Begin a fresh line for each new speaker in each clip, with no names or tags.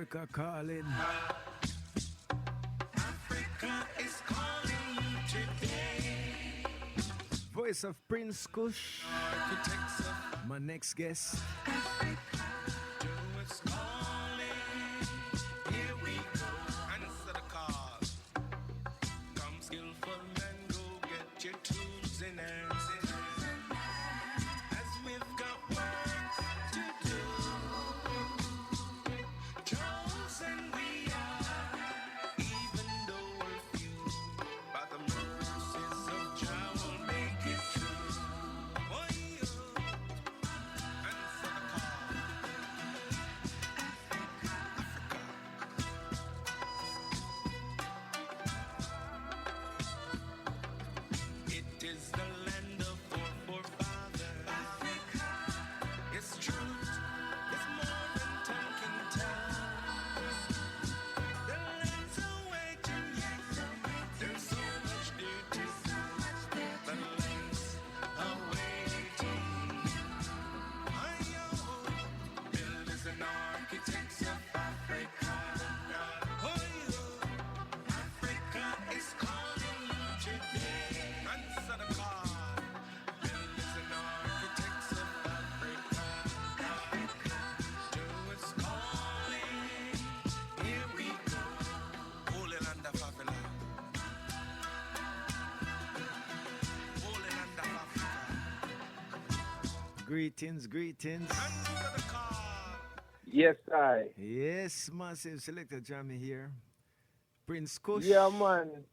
Africa calling.
Africa is calling you today.
Voice of Prince Kush.
Architects of
My next guest.
Africa. Joe is calling. Here we go. Answer the call. Come skillful and go get your tools in hand. As we've got work to do. Chosen we are, even though we're few. By the mercies of Jah, we'll make it through. Oh, yeah. Answer the call. It is the land of our forefathers. Africa. Its truth is more than tongue can tell. The lands are waiting, yes. There's so much there to do. The lands are waiting. Ayo, builders and architects of Africa. Oh, yeah. Africa is calling you today. Answer the call. Builders and architects of Africa. Joe is calling. Here we go. Holy land of Africa. Holy land of Africa.
Greetings, greetings.
Answer the call.
Yes, I.
Yes, massive Selecta Jammy here. Prince Kush.
Yeah, man.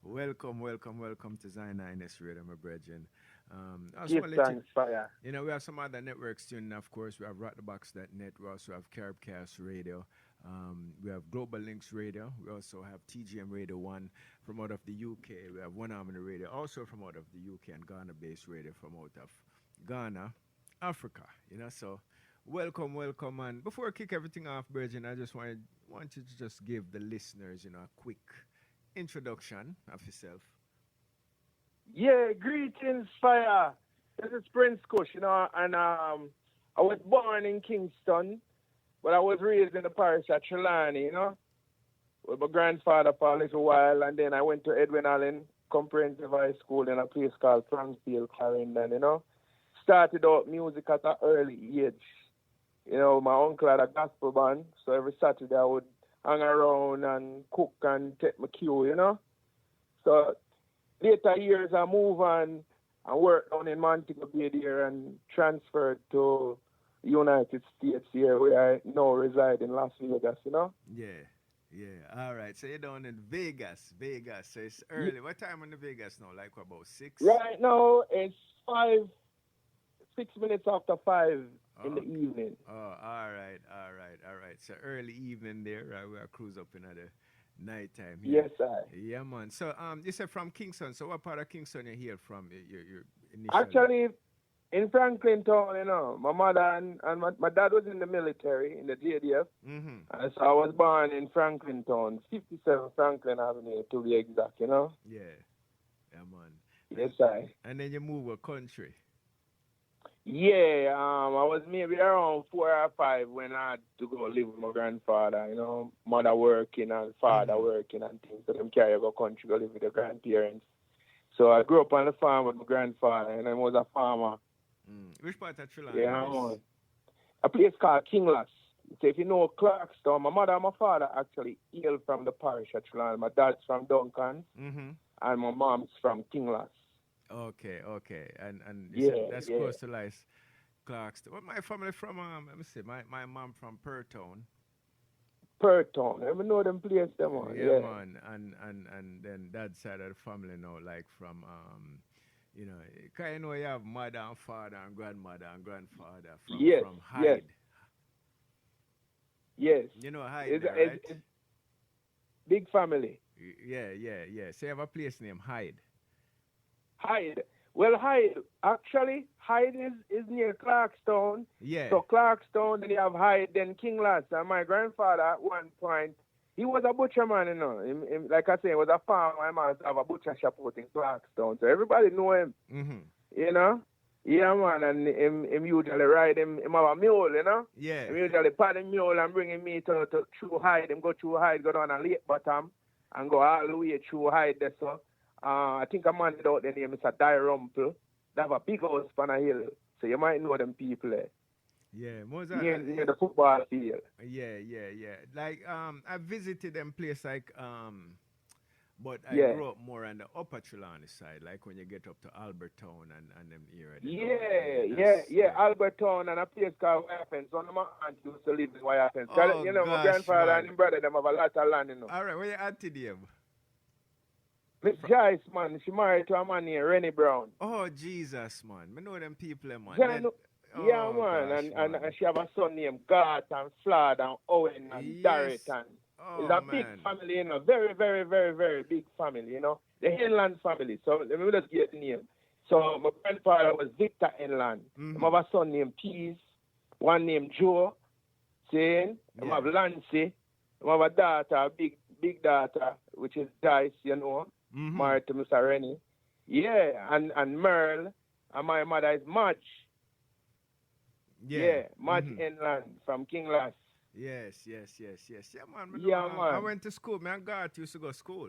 Welcome, welcome, welcome to Zion INS Radio, my brethren. I just
Give
want to let you,
thanks, fire.
we have some other networks too, and of course, we have Rockthebox.net, we also have Caribcast Radio, we have Global Links Radio, we also have TGM Radio 1 from out of the UK, we have One Harmony Radio, also from out of the UK, and Ghana-based radio from out of Ghana, Africa, so welcome, welcome, and before I kick everything off, Virgin, I just want you to just give the listeners, a quick introduction of yourself.
Yeah, greetings, fire. This is Prince Kush, and I was born in Kingston, but I was raised in the parish at Trelawney, with my grandfather for a little while, and then I went to Edwin Allen Comprehensive High School in a place called Frankfield, Clarendon, Started out music at an early age. My uncle had a gospel band, so every Saturday I would hang around and cook and take my cue, So later years I moved on and worked down in Montego Bay there and transferred to United States here where I now reside in Las Vegas,
Yeah. All right. So you're down in Vegas. So it's early. What time in the Vegas now? Like about 6?
Right now it's 6 minutes after 5 in the evening.
Oh, all right. So early evening there, right? We'll cruise up into the nighttime here.
Yes, sir.
Yeah, man. So you said from Kingston. So what part of Kingston you here from? Your initial...
Actually, in Franklin Town, my mother and my dad was in the military, in the JDF.
Mm-hmm.
And so I was born in Franklin Town, 57 Franklin Avenue to be exact,
Yeah, man.
Yes, I.
And then you move a country.
Yeah, I was maybe around 4 or 5 when I had to go live with my grandfather, mother working and father working and things. So them carry go country, go live with the grandparents. So I grew up on the farm with my grandfather and I was a farmer.
Which part of Trelawney?
Yeah, a place called Kinglass. So if you know Clarkstown, my mother and my father actually hail from the parish of Trelawney. My dad's from Duncan and my mom's from Kinglass.
Okay. And that's
yeah.
close to like Clarkston. Well, my family from let me see, my mom from Pertown.
Pertown. I know them places them on.
Yeah, man. And then that side of the family now, like from cause you have mother and father and grandmother and grandfather from Hyde.
Yes.
You know Hyde, right?
It's big family.
Yeah. So you have a place named Hyde.
Hyde. Well, Hyde is near Clarkstown.
Yeah.
So Clarkstown, then you have Hyde, then Kinglass. And my grandfather at one point, he was a butcher man, Him, like I say, he was a farmer. My man have a butcher shop out in Clarkstown. So everybody know him.
Mm-hmm.
Yeah, man, and him usually ride him have a mule, you know?
Yeah.
Him usually pad him mule and bring him me to through hide. Him go through hide, go down a lake bottom, and go all the way through hide there, so. I think a man out the name is a Die Rumple. They have a big house on a hill, so you might know them people there.
Yeah,
Near the football field.
yeah. Like I visited them place like but I
Yeah.
grew up more on the upper Trelawney side, like when you get up to Albertown and them area.
Yeah. Albertown and a place called Wyapens. One of my aunts used to live in Wyapens.
Oh,
You know, my
gosh,
grandfather
man.
and his brother, them have a lot of land, you know.
All right, where you at today?
Miss Joyce, man, she married to a man named Rennie Brown.
Oh, Jesus, man. I know them people, man.
Yeah, yeah,
Oh,
man.
gosh,
And
man.
she have a son named Gart and Flad and Owen and
Yes.
Darrett. And
Oh,
it's a
man.
big family, you know. Very, very, very, very big family, you know. The Inland family. So let me just get the name. So my grandfather was Victor Inland.
Mhm.
I have a son named Pease, one named Joe, saying, I have Lancy, I have a daughter, a big daughter, which is Dice, you know, married to Mr. Rennie. Yeah, and Merle, and my mother is Madge. Yeah, Madge Inland from King Lass.
Yes. Yeah, man.
Yeah, man.
I went to school. Man, God used to go to school.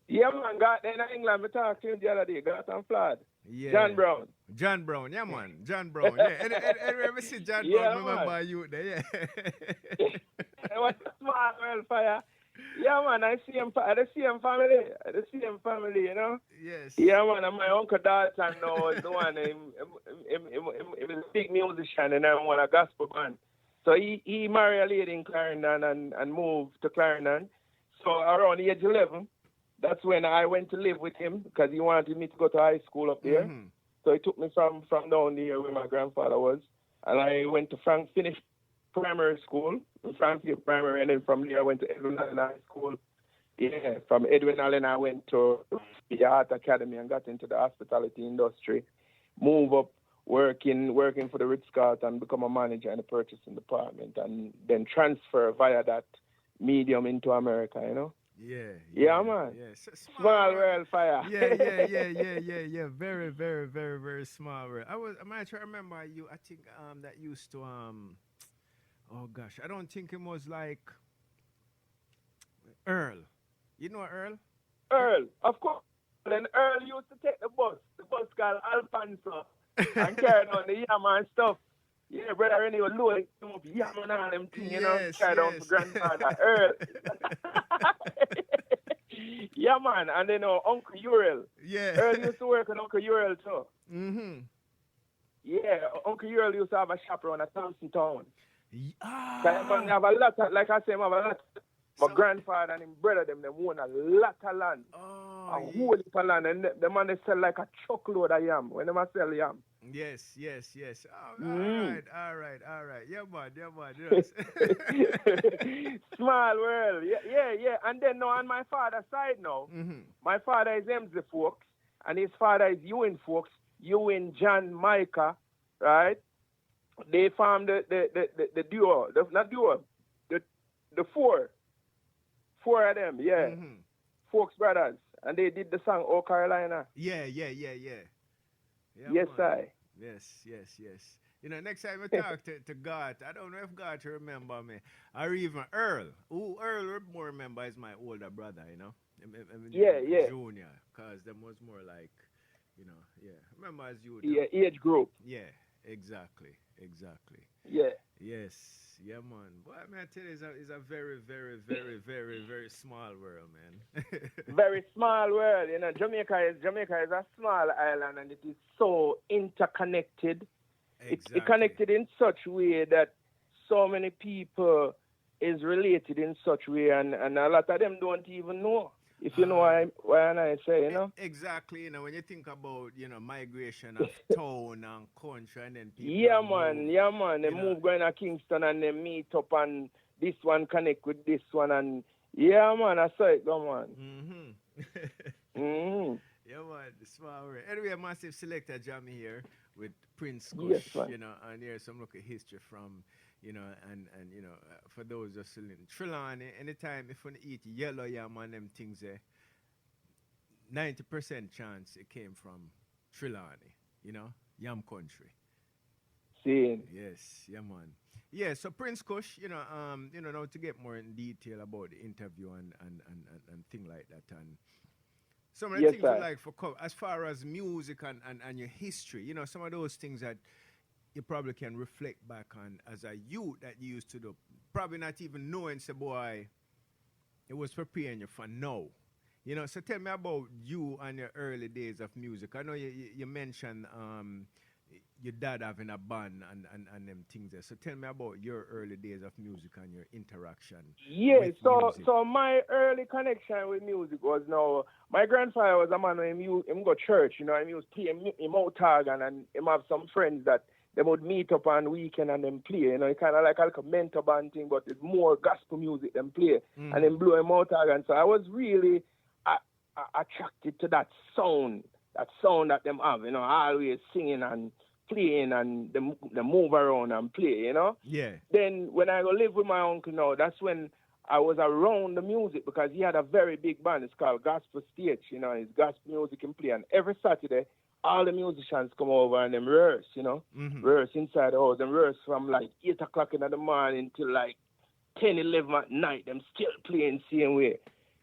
Yeah, man, got there in England. We talked to him the other day. Got on flood.
Yeah.
John Brown.
John Brown, yeah, man. John Brown, yeah. And ever see John
Yeah,
Brown, remember you there, yeah.
It was a smart wildfire. Yeah, man, I see him family, you know.
Yes.
Yeah, man, and my uncle Dalton now was the one. He was a big musician and I won a gospel band. So he married a lady in Clarendon and moved to Clarendon. So around age 11, that's when I went to live with him because he wanted me to go to high school up there. So he took me from down there where my grandfather was. And I went to Finnish Primary School, Frankfield Primary, and then from there I went to Edwin Allen High School. Yeah, from Edwin Allen I went to the Art Academy and got into the hospitality industry. Move up working for the Ritz-Carlton, become a manager in the purchasing department, and then transfer via that medium into America, you know? Yeah, man.
Yeah.
Small world fire.
Yeah. Very, very, very, very small world. I might try to remember you. I think that used to oh gosh, I don't think it was like Earl. You know Earl?
Earl, of course. Then Earl used to take the bus called Alfonso, and carry on the yam and stuff. Yeah, brother Rennie would load him up, yam and all them things, you know, carry down for grandfather Earl. Yeah, man, and then Uncle Uriel.
Yeah.
Earl used to work with Uncle Uriel too. Yeah, Uncle Uriel used to have a shop around at Thompson Town. Man, have a lot of, like I say, have a lot. My grandfather and his brother, them own a lot of land. A whole heap of land. And the man, they sell like a truckload of yam when they sell yam.
Yes. Oh, all right. Yeah, man. Yes.
Small world. Yeah. And then now on my father's side now, my father is Emsley Folks, and his father is Ewing Folks, Ewing, John, Micah, right? They formed the duo, the four of them, yeah. Folks Brothers, and they did the song "Oh Carolina."
Yeah.
Yes,
man.
I.
Yes. You know, next time I talk to God, I don't know if God will remember me, or even Earl. Who Earl will more remember is my older brother, you know.
Yeah.
Junior, because them was more like, you know, yeah. Remember as you.
Yeah, age group.
Yeah, exactly.
Yeah.
Yes, yeah, man. Boy, I mean, I tell you, it's a very, very, very, very, very small world, man.
Very small world. You know, Jamaica is a small island, and it is so interconnected.
Exactly.
It's connected in such way that so many people is related in such way, and a lot of them don't even know. If you know why I say, you know?
Exactly, you know, when you think about, you know, migration of town and country and then people.
Yeah, man. They move going to Kingston and they meet up and this one connect with this one and yeah, man, I saw it go, man.
Yeah, man, the small world. Anyway, massive Selecta Jammy here with Prince Kush,
yes,
you know, and here's some look at history from, you know, and you know, for those just listening, Trelawney, anytime if you eat yellow yam and them things, 90% chance it came from Trelawney, you know. Yam Country.
Seeing.
Yes, yeah, man. Yeah, so Prince Kush, now to get more in detail about the interview and thing like that, and some of the
Yes,
things we
sir.
like for as far as music and your history, some of those things that you probably can reflect back on as a youth that you used to do, probably not even knowing, say, boy, it was preparing you for now. So tell me about you and your early days of music. I know you mentioned your dad having a band and them things there. So tell me about your early days of music and your interaction
Yeah,
with
so
music.
so my early connection with music was now my grandfather was a man when him go church, and he was playing him out organ and him have some friends that they would meet up on weekend and them play, it kind of like a mentor band thing, but it's more gospel music than play, and then blow him out organ. So I was really attracted to that sound that them have, always singing and playing and they move around and play.
Yeah.
Then when I go live with my uncle now, that's when I was around the music because he had a very big band. It's called Gospel Stage, it's gospel music and play. And every Saturday, all the musicians come over and them rehearse, rehearse inside the house. Them rehearse from like 8 o'clock in the morning till like 10, 11 at night. Them still playing same way,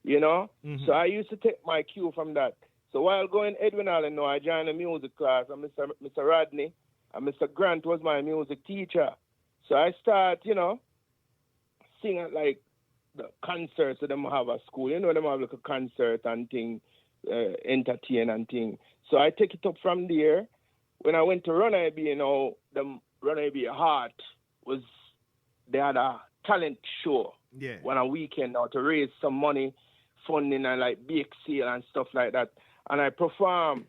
So I used to take my cue from that. So while going Edwin Allen, I joined a music class, and Mr. Rodney and Mr. Grant was my music teacher. So I start, sing at like the concerts that them have at school. Them have like a concert and thing, entertain and thing. So I take it up from there. When I went to Run IB, the Run IB Heart they had a talent show on a weekend now to raise some money, funding and like bake sale and stuff like that. And I performed.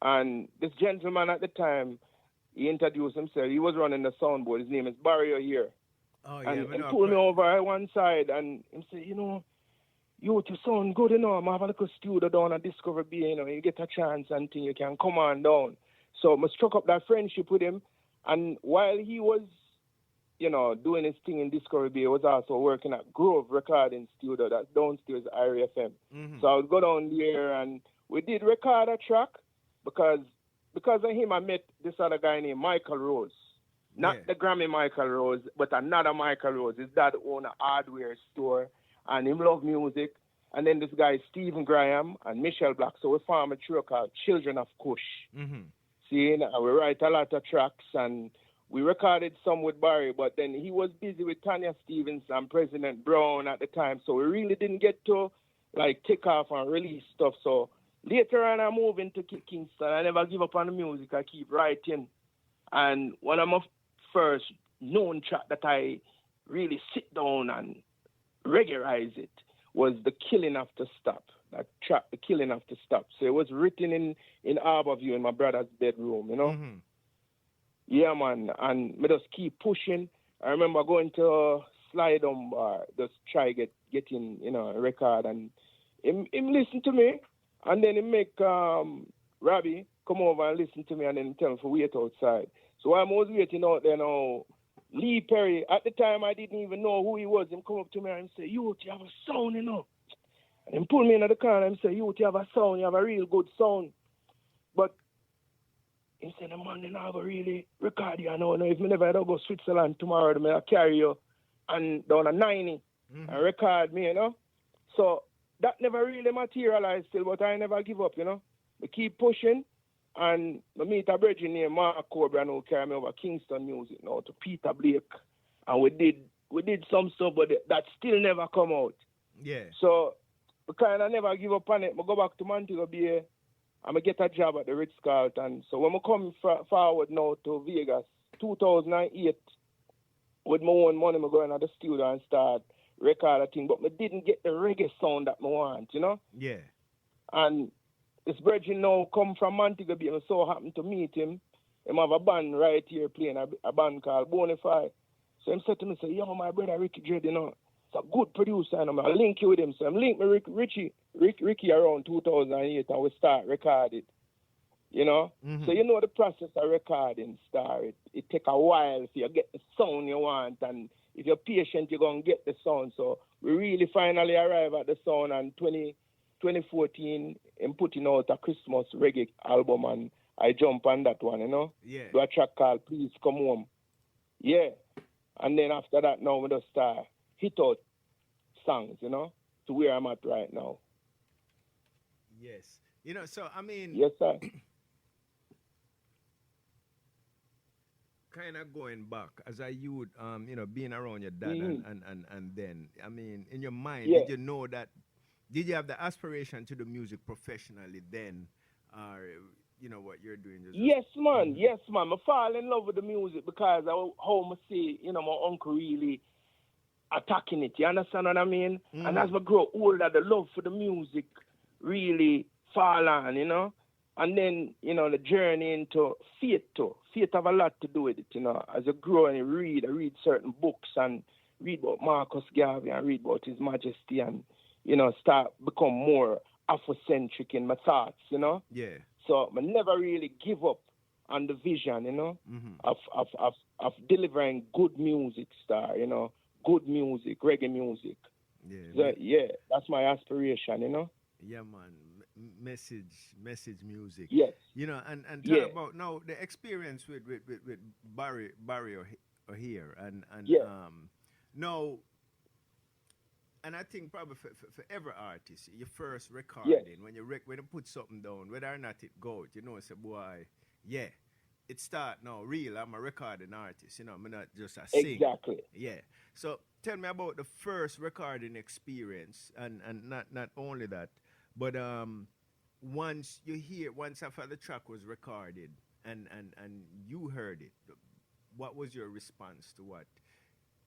And this gentleman at the time, he introduced himself. He was running the soundboard. His name is Barry here.
Oh, yeah,
and pulled me over at one side and he said, you your sound good, I'm having a little studio down at Discover Bay, you get a chance and thing, you can come on down. So I struck up that friendship with him. And while he was, doing his thing in Discovery Bay, he was also working at Grove Recording Studio, that's downstairs at Irie FM. So I would go down there and we did record a track because of him I met this other guy named Michael Rose. Not the Grammy Michael Rose, but another Michael Rose. His dad owned a hardware store, and him love music. And then this guy, Stephen Graham and Michelle Black. So we formed a trio called Children of Kush. See, and we write a lot of tracks, and we recorded some with Barry, but then he was busy with Tanya Stevens and President Brown at the time. So we really didn't get to, like, take off and release stuff. So later on, I moved into Kingston. I never give up on the music. I keep writing. And one of my first known track that I really sit down and Reggaewerx it was The Killing Have to Stop. That track, The Killing Have to Stop. So it was written in Harborview in my brother's bedroom, Yeah, man. And me just keep pushing. I remember going to Slide On Bar, just try getting, a record. And him listen to me. And then he make Robbie come over and listen to me and then tell me to wait outside. So while I was waiting out there now, Lee Perry, at the time I didn't even know who he was. He come up to me and say, you have a sound, And he pull me into the car and say, you have a sound, you have a real good sound. But he said, man, you have a really record you, if me never go to Switzerland tomorrow, I'll carry you and down a 90 and record me, So that never really materialized still, but I never give up, We keep pushing. And I meet a brother named Mark Cobra who carry me over Kingston Music now to Peter Blake. And we did some stuff, but that still never come out.
Yeah.
So we kind of never give up on it. I go back to Montego Bay and I get a job at the Ritz-Carlton. So when I come forward now to Vegas, 2008, with my own money, I go in at the studio and start record a thing. But I didn't get the reggae sound that I want,
Yeah.
And this brethren now come from Montego Bay. I so happened to meet him. He have a band right here playing, a band called Bonafide. So he said to me, yo, my brother Ricky Dredd, it's a good producer, and I'll link you with him. So I'm link me Ricky around 2008, and we start recording. So the process of recording start. It take a while for you get the sound you want, and if you're patient, you're going to get the sound. So we really finally arrive at the sound, and 2014, I'm putting out a Christmas reggae album, and I jump on that one, you know.
Yeah.
Do a track called Please Come Home. Yeah. And then after that now we just start hit out songs, you know, to where I'm at right now.
Yes. You know, so I mean,
Yes, sir.
kind of going back as a youth, you know, being around your dad
Mhm.
and then, I mean, in your mind,
Yeah.
did you know that, did you have the aspiration to do music professionally then, or, you know, what you're doing?
Yes, man. Yes, man. I fall in love with the music because how I see, you know, my uncle really attacking it. You understand what I mean? And as I grow older, the love for the music really fall on, you know. And then, you know, the journey into faith too. Faith have a lot to do with it, you know. As I grow and I read certain books and read about Marcus Garvey and read about His Majesty and, you know, start become more Afrocentric in my thoughts, you know.
Yeah.
So I never really give up on the vision, you know, of delivering good music star, you know, good music, reggae music.
Yeah.
So, yeah, that's my aspiration, you know.
Yeah, man. Message music.
Yes.
You know, and talk
Yeah.
about now the experience with Barry here and
Yeah.
now, and I think probably for every artist, your first recording, when you put something down, whether or not it goes, you know, say, boy, yeah, it start now real. I'm a recording artist, you know, I'm not just a sing.
Exactly.
Yeah. So tell me about the first recording experience, and not only that, but once after the track was recorded and you heard it, what was your response to what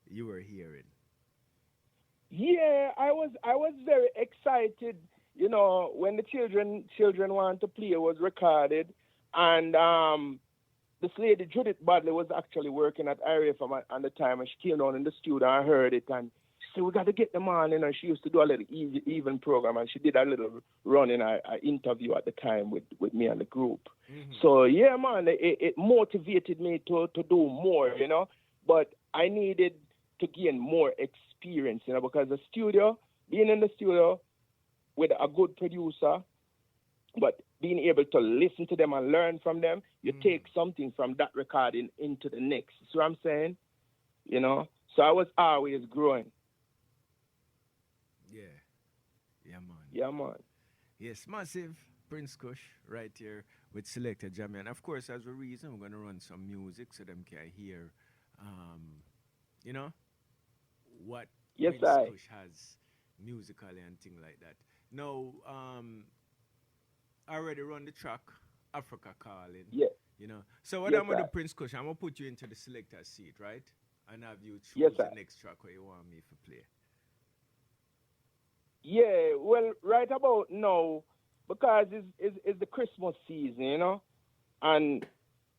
you were hearing?
Yeah, I was very excited, you know, when the children want to play was recorded, and this lady Judith Badley was actually working at RFM at the time, and she came down in the studio and heard it, and she said, "We got to get them on," you know. She used to do a little even program, and she did a little run in an interview at the time with me and the group. So yeah, man, it motivated me to do more, you know. But I needed to gain more experience, you know, because being in the studio with a good producer, but being able to listen to them and learn from them, you take something from that recording into the next. See what I'm saying? You know? So I was always growing.
Yeah. Yeah, man.
Yeah, man.
Yes, massive Prince Kush right here with Selecta Jammy. And of course, as a reason, we're going to run some music so them can hear, you know, what
Yes,
Prince
I.
Kush has musically and things like that. Now, I already run the track, Africa Calling.
Yeah.
You know. So what
Yes,
I'm going to
I.
do, Prince Kush, I'm going to put you into the selector seat, right? And have you choose
Yes,
the
I.
next track where you want me to play.
Yeah, well, right about now, because it's the Christmas season, you know, and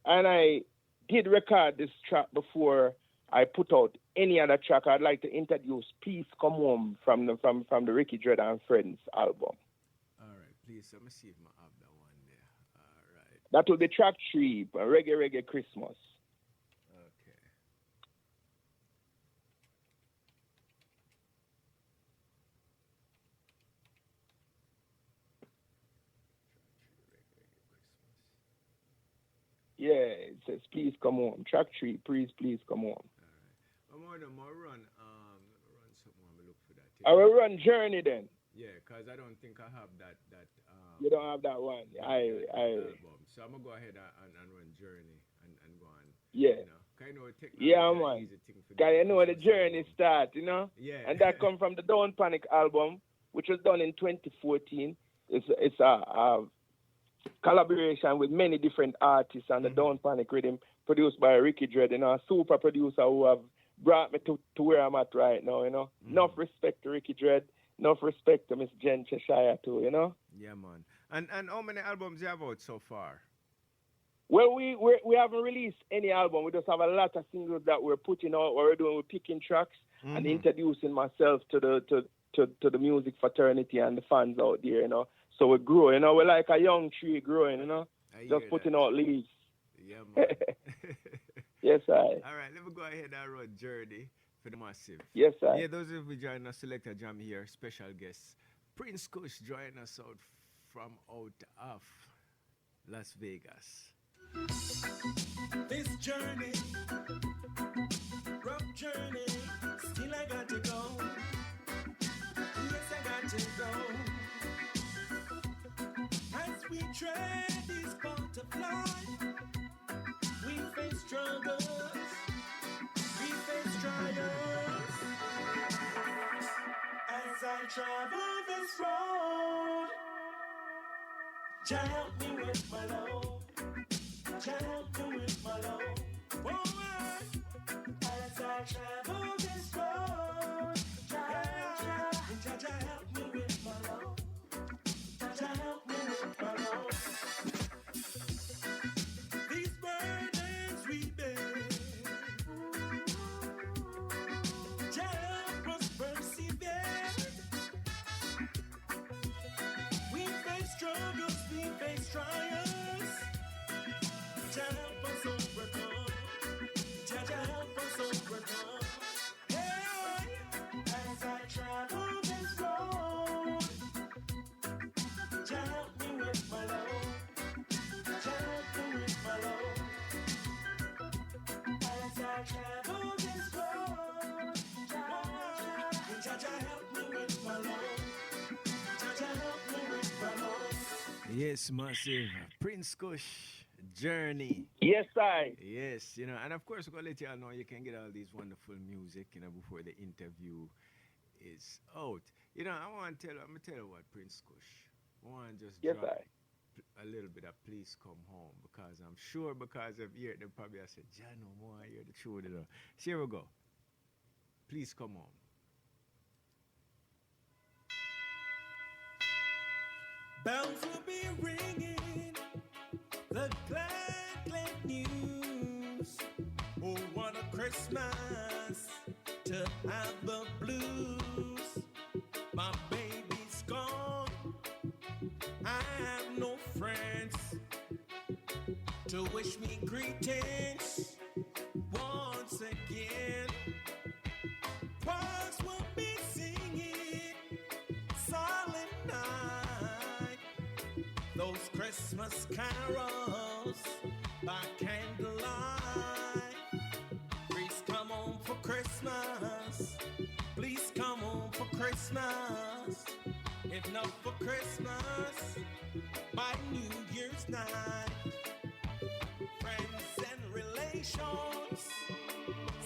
I did record this track before I put out any other track. I'd like to introduce "Peace Come Home" from the Ricky Dread and Friends album.
All right, please, let me see if I have that one there. All right.
That will be track 3, Reggae Christmas.
Okay.
Yeah, it says "Please Come Home." Track 3, please come home.
I'm going to run something. I'm look for that.
I will run Journey then.
Yeah, because I don't think I have that.
You don't have that one.
Album. So I'm gonna go ahead and run Journey and go on.
Yeah.
You know, kind of technology.
Yeah, man.
Easy thing for
Cause you know where the
Christmas
journey
album.
start, you know.
Yeah.
And that come from the Don't Panic album, which was done in 2014. It's a collaboration with many different artists and the Don't Panic rhythm produced by Ricky Dread, you know, a super producer who have brought me to where I'm at right now, you know. Enough respect to Ricky Dread, enough respect to Miss Jen Cheshire too, you know.
Yeah, man. And how many albums you have out so far?
Well, we haven't released any album. We just have a lot of singles that we're putting out. What we're doing, we're picking tracks and introducing myself to the music fraternity and the fans out there, you know. So we're growing, you know. We're like a young tree growing, you know. Just putting out leaves.
Yeah, man.
Yes, I.
All right, let me go ahead and run Journey for the massive.
Yes, I.
Yeah, those of you joining us, Selecta Jammy here, special guest Prince Kush joining us out from out of Las Vegas.
This journey, rough journey, still I got to go. Yes, I got to go. As we tread this butterfly, we face struggles, we face trials. As I travel this road, Jah help me with my load. Jah help me with my load. Oh, as I travel this road, Jah help me with my load. Jah help me with my load. These burdens we bear, Jah help us persevere. We face struggles, we face trials. Jah help us overcome. Jah help us overcome. Hey, as I travel this road, Jah help me with my load. Jah help me with my load. As I travel this road, Jah help me with my load. Jah help me with my load.
Yes, massive. Prince Kush, Journey.
Yes, I.
Yes, and of course, we're going to let you all know you can get all these wonderful music, before the interview is out. I want to I'm going to tell you what, Prince Kush. I want to just
Yes,
drop
I.
a little bit of Please Come Home, because I'm sure because of here, they probably have said, John, no more, I hear the truth. So here we go. Please Come Home.
Bells will be ringing, the glad news. Oh, what a Christmas to have the blues. My baby's gone, I have no friends to wish me greetings once again. Choirs will be singing Silent Night, those Christmas carols by candlelight. Please come home for Christmas. Please come home for Christmas. If not for Christmas, by New Year's night. Friends and relations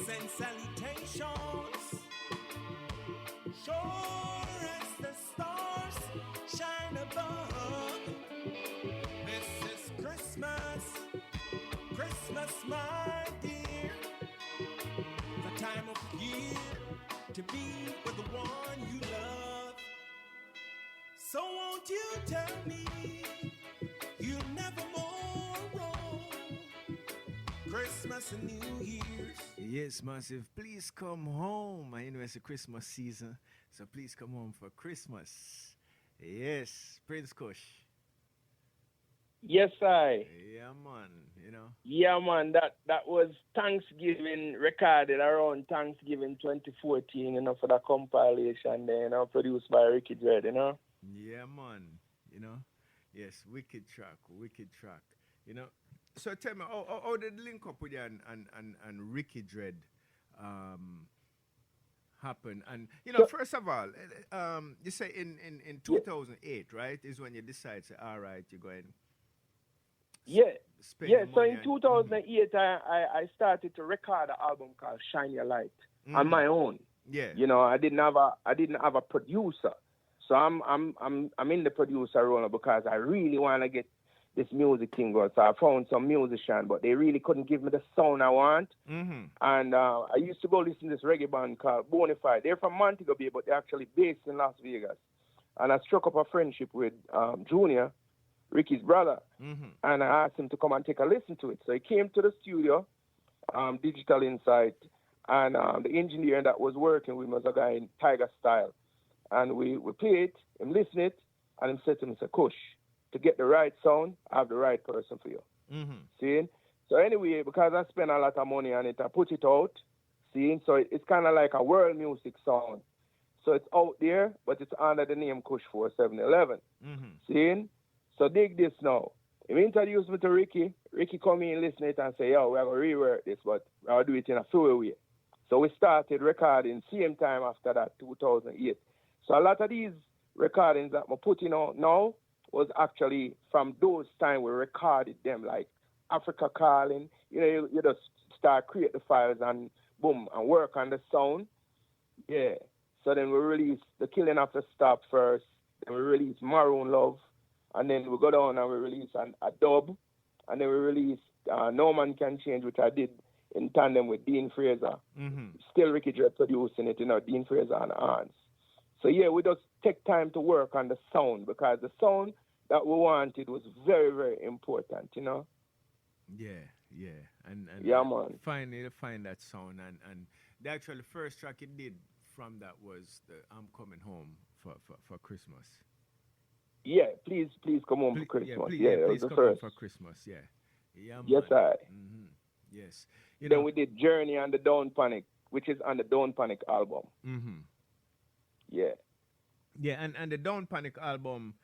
send salutations. Sure as the stars shine above. This is Christmas, Christmas, my dear. The time of year to be with the one you love. So won't you tell me you'll never more roam Christmas and New Year's?
Yes, massive. Please come home. It's a Christmas season, so please come home for Christmas. Yes, Prince Kush.
Yes, I.
Yeah, man.
Yeah, man. That was Thanksgiving, recorded around Thanksgiving 2014, for the compilation there, produced by Ricky Dread,
Yeah, man. Yes, wicked track, wicked track. So tell me, how did the link up with you and Ricky Dread happen? And first of all, you say in 2008, right, is when you decide, say, all right, you're going.
Yeah.
Spend
Yeah,
the
so
money
in 2008, I started to record an album called Shine Your Light on my own.
Yeah.
I didn't have a producer. So I'm in the producer role because I really want to get this music thing going. So I found some musician, but they really couldn't give me the sound I want.
Mm-hmm.
And I used to go listen to this reggae band called Bonafide. They're from Montego Bay, but they're actually based in Las Vegas. And I struck up a friendship with Junior, Ricky's brother, and I asked him to come and take a listen to it. So he came to the studio, Digital Insight, and the engineer that was working with me was a guy in Tiger Style. And we played, him listen it, and he said to me, Kush, to get the right sound, I have the right person for you. See? So anyway, because I spent a lot of money on it, I put it out, see? So it's kind of like a world music sound. So it's out there, but it's under the name Kush 4711. See? So dig this now. He introduced me to Ricky. Ricky come in, listen it, and say, yo, we're going to rework this, but I'll do it in a full way. So we started recording same time after that, 2008. So a lot of these recordings that we're putting out now was actually from those times we recorded them, like Africa Calling. You know, you just start create the files and boom, and work on the sound. Yeah. So then we released The Killing After Stop first. Then we released Maroon Love. And then we go down and we released a dub. And then we released No Man Can Change, which I did in tandem with Dean Fraser.
Mm-hmm.
Still Ricky Dread producing it, you know, Dean Fraser and Hans. So yeah, we just take time to work on the sound because the sound that we wanted was very, very important, you know.
Yeah. And
yeah, man.
Finally to find that sound and the actual first track it did from that was the I'm Coming Home for Christmas.
Yeah, please come home for Christmas.
Please,
it was
please
the
come
first.
home for Christmas, yeah. Yeah,
yes,
man.
I.
Mm-hmm. Yes.
Then we did Journey and the Don't Panic, which is on the Don't Panic album.
Mm-hmm.
Yeah.
Yeah, and the Don't Panic album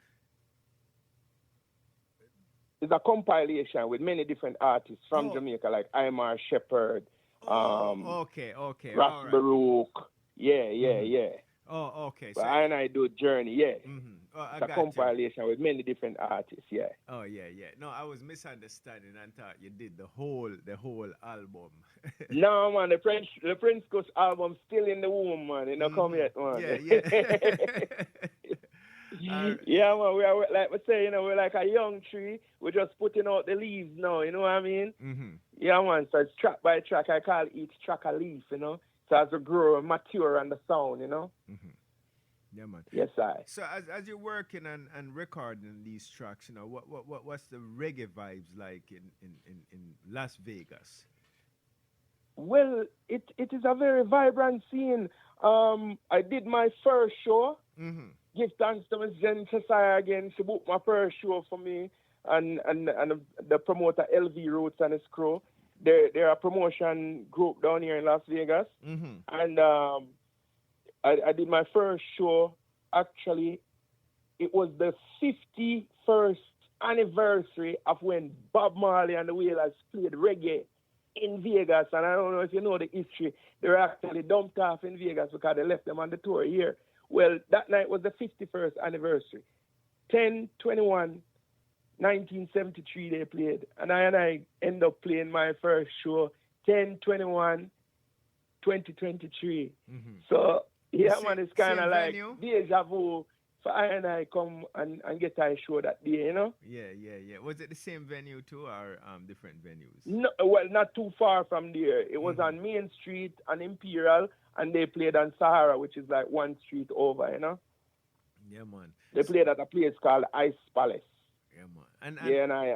is a compilation with many different artists from Jamaica, like Imar Shepherd,
okay.
Ras Baruch. Yeah.
Oh, okay.
But I do Journey, yeah.
Mm-hmm. Oh,
it's a compilation with many different artists, yeah.
Oh, yeah. No, I was misunderstanding and thought you did the whole album.
No, man, the Prince Kush album still in the womb, man. It not come yet, man.
Yeah.
Yeah, man, we are, like we say, you know, we're like a young tree. We're just putting out the leaves now, you know what I mean?
Mm-hmm.
Yeah, man, so it's track by track. I call each track a leaf, you know? So as we grow and mature on the sound, you know?
Mm-hmm. Yeah, man.
Yes, I.
So as you're working and recording these tracks, you know, what's the reggae vibes like in Las Vegas?
Well, it is a very vibrant scene. I did my first show.
Mm-hmm.
Give thanks to Miss Jen Cheshire again. She booked my first show for me and the promoter LV Roots and his crew. They're a promotion group down here in Las Vegas.
Mm-hmm.
And I did my first show. Actually, it was the 51st anniversary of when Bob Marley and the Wailers played reggae in Vegas. And I don't know if you know the history. They were actually dumped off in Vegas because they left them on the tour here. Well, that night was the 51st anniversary. 10/21/1973 they played. And I end up playing my first show 10/21/2023.
Mm-hmm.
So, yeah, man, it's kind of like
venue?
deja vu for I come and get a show that day, you know?
Yeah. Was it the same venue too or different venues?
No, well, not too far from there. It was on Main Street on Imperial, and they played on Sahara, which is like one street over, you know?
Yeah, man.
They played at a place called Ice Palace.
Yeah, man.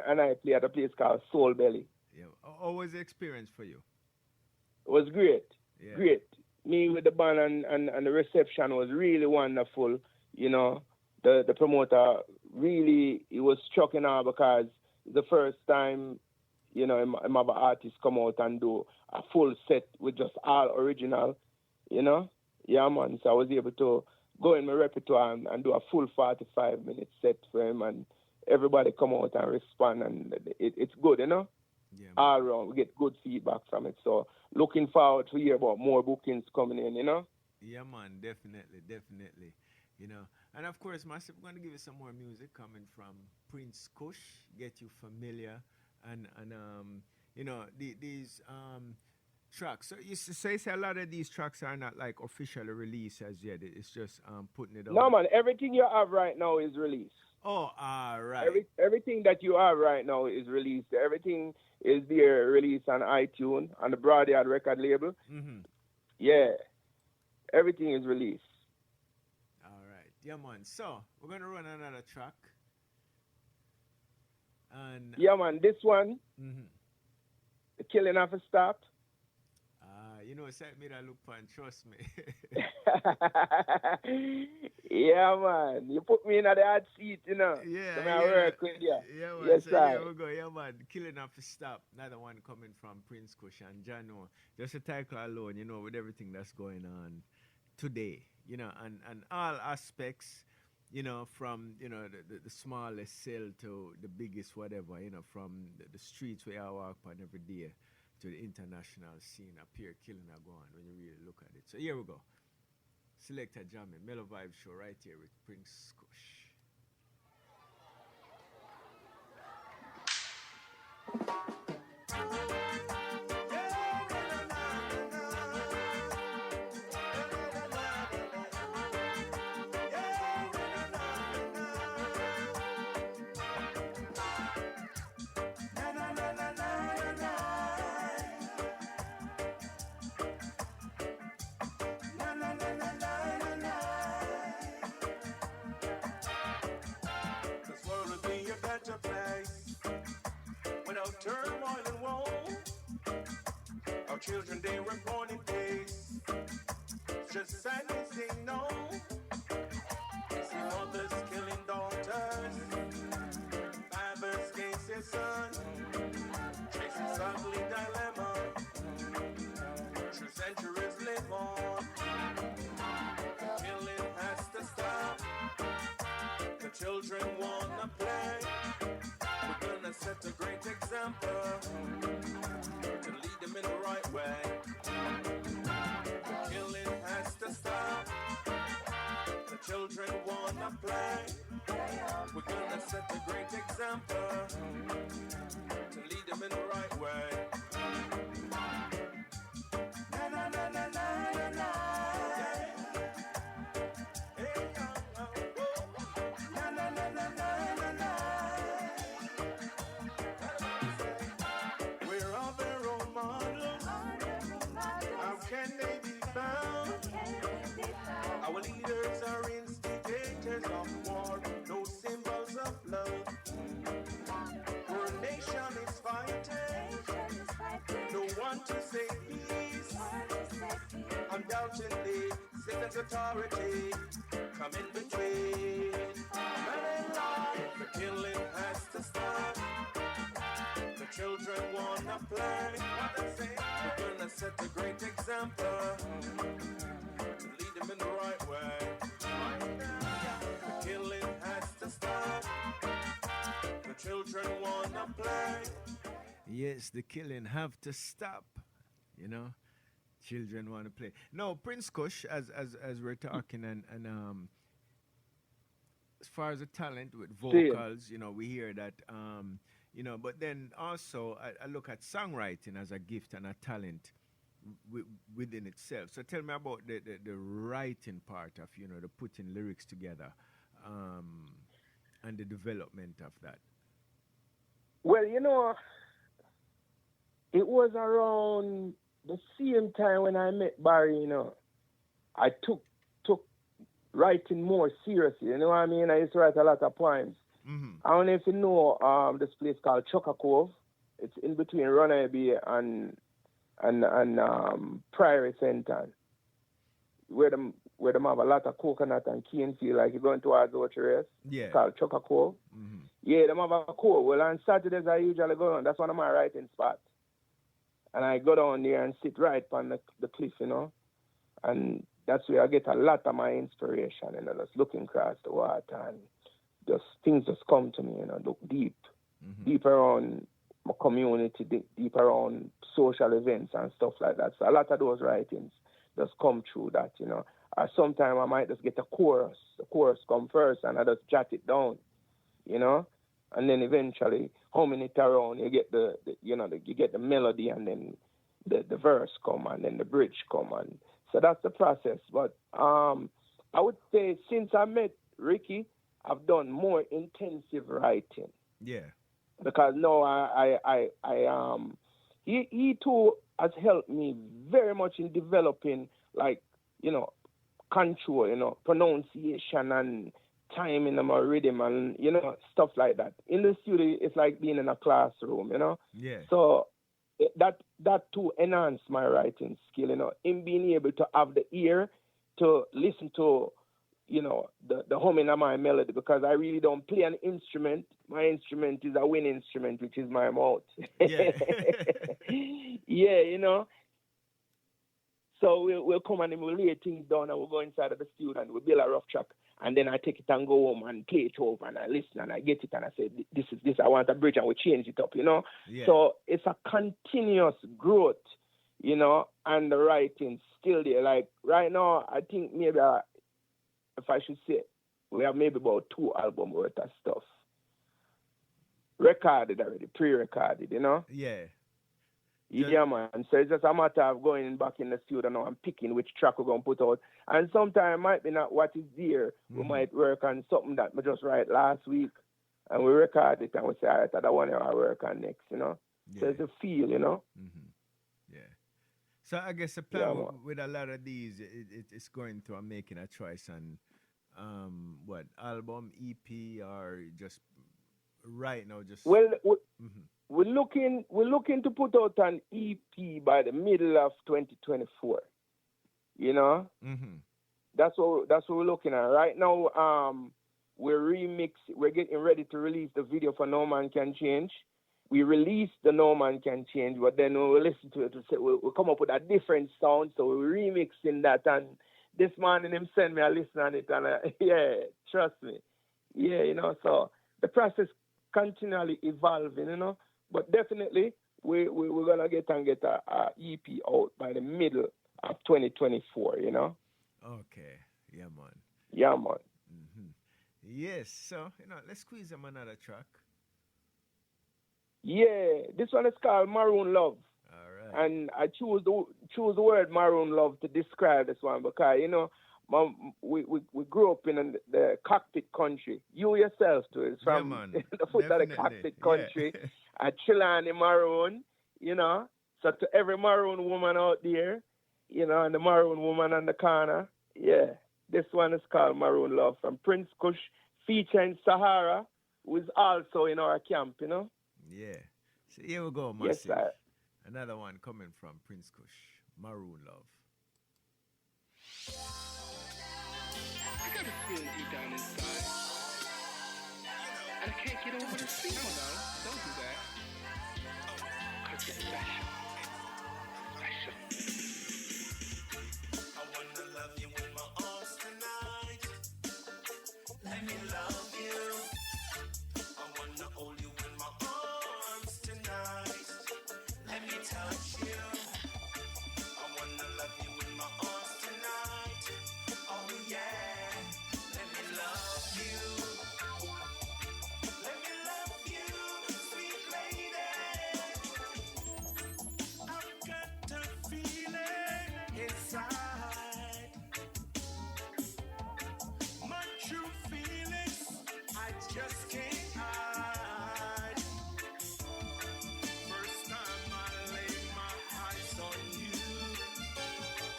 And I played at a place called Soul Belly.
Yeah. How was the experience for you?
It was great.
Yeah.
Great. Me with the band and the reception was really wonderful. You know, the promoter really, he was struck in her because the first time, you know, him have an artist come out and do a full set with just all original, you know. Yeah, man. So I was able to go in my repertoire and do a full 45-minute set for him, and everybody come out and respond, and it's good, you know.
Yeah,
all around, we get good feedback from it. So looking forward to hear about more bookings coming in, you know.
Yeah, man, definitely. You know, and of course, myself, I'm going to give you some more music coming from Prince Kush, get you familiar, and you know, these tracks. So you say a lot of these tracks are not like officially released as yet. It's just putting it on.
No, man, everything you have right now is released.
Oh, all right.
Everything that you have right now is released. Everything is there, released on iTunes, on the Broadyard record label.
Mm-hmm.
Yeah, everything is released.
All right. Yeah, man. So, we're going to run another track. And
yeah, man, this one, The Killing of a Stop.
You know, it's like me that look fun, trust me.
Yeah, man. You put me in the hot seat, you know.
Yeah.
So I work with you.
Yeah, man.
Yes,
so,
sir.
Yeah, we go. Yeah, man. Killing Off to Stop. Another one coming from Prince Kush and Jano. Just a title alone, you know, with everything that's going on today, you know, and all aspects, from the smallest cell to the biggest whatever, from the streets where I walk on every day to the international scene up here, killing a go on when you really look at it. So here we go. Selecta Jammy, Mellow Vibe Show right here with Prince Kush.
Turmoil and woe, our children they were born in peace. Just sadly say no. See mothers killing daughters, fathers against their son. Traces ugly dilemma. True centuries live on. The killing has to stop. The children wanna play. We're gonna set a great example to lead them in the right way. The killing has to stop. The children wanna play. We're gonna set a great example to lead them in the right way. Na na na na na na na. Hey, na na na na na na na. Can they be found? Our leaders are instigators of war, no symbols of love. Our nation is fighting, no one to say peace. Undoubtedly, Satan's authority come in between. Man and life, the killing has to stop. The children wanna play. What they say? We're gonna set a great example to lead them in the right way. The killing has to stop. The children wanna play.
Yes, the killing have to stop. Children want to play. No, Prince Kush, as we're talking, and as far as the talent with vocals, we hear that. But then also I look at songwriting as a gift and a talent within itself. So tell me about the writing part of, the putting lyrics together and the development of that.
Well, it was around the same time when I met Barry, I took writing more seriously. You know what I mean? I used to write a lot of poems.
Mm-hmm.
I don't know if you know this place called Chucka Cove. It's in between Runaway Bay and Prairie Center, where them have a lot of coconut and cane field, like you're going towards the race.
Yeah.
It's called Chucka Cove.
Mm-hmm.
Yeah, them have a cove. Well, on Saturdays I usually go down. That's one of my writing spots. And I go down there and sit right on the cliff, and that's where I get a lot of my inspiration, just looking across the water and just things just come to me, look deep, deep around my community, deep around social events and stuff like that. So a lot of those writings just come through that, Or sometimes I might just get a chorus. The chorus come first and I just jot it down, and then eventually humming it around, you get you get the melody, and then the verse come, and then the bridge come, and so that's the process. But I would say since I met Ricky, I've done more intensive writing.
Yeah.
Because now he too has helped me very much in developing, like, control, pronunciation and timing in my rhythm and, stuff like that. In the studio, it's like being in a classroom,
Yeah.
So that too enhanced my writing skill, in being able to have the ear to listen to, the humming of my melody, because I really don't play an instrument. My instrument is a wind instrument, which is my mouth.
Yeah.
Yeah, So we'll come and we'll lay things down and we'll go inside of the studio and we'll build a rough track. And then I take it and go home and play it over and I listen and I get it and I say, this is this, I want a bridge and we change it up,
Yeah.
So it's a continuous growth, and the writing still there. Like right now, I think maybe, if I should say, we have maybe about 2 albums worth of stuff recorded already, pre-recorded,
Yeah.
Yeah, man. So it's just a matter of going back in the studio now and picking which track we're going to put out. And sometimes it might be not what is there. We might work on something that we just write last week. And we record it and we say, all right, that one I work on next,
Yeah.
So it's a feel,
Yeah. So I guess the plan with a lot of these, it's going to making a choice on what, album, EP, or just right now just...
Well, we're looking to put out an EP by the middle of 2024. That's what we're looking at right now. We're getting ready to release the video for No Man Can Change. We released the No Man Can Change, but then we'll listen to it. We'll come up with a different sound, so we're remixing that. And this morning him send me a listen on it, and yeah, trust me, yeah, so the process continually evolving, but definitely we're gonna get a EP out by the middle of 2024,
Okay, yeah, man.
Yeah, man.
Yes, so let's squeeze them another track.
Yeah, this one is called Maroon Love.
All right.
And I choose the word Maroon Love to describe this one because we grew up in the cockpit country. You yourself too. It's from the foot of the cockpit country. At Chilani Maroon, So to every Maroon woman out there, and the Maroon woman on the corner, yeah. This one is called Maroon Love from Prince Kush, featuring Sahara, who is also in our camp,
Yeah. So here we go, Massive.
Yes, sir.
Another one coming from Prince Kush, Maroon Love.
I got a feeling deep down inside. And I can't get over this feeling. No, don't do that. 'Cause it's special. Special.
I wanna love you with my arms tonight. Let me love you. I wanna hold you in my arms tonight. Let me touch you. I wanna love you in my arms tonight. Oh yeah. Let me love you. Let me love you, sweet lady. I've got a feeling inside. My true feelings, I just can't hide. First time I laid my eyes on you,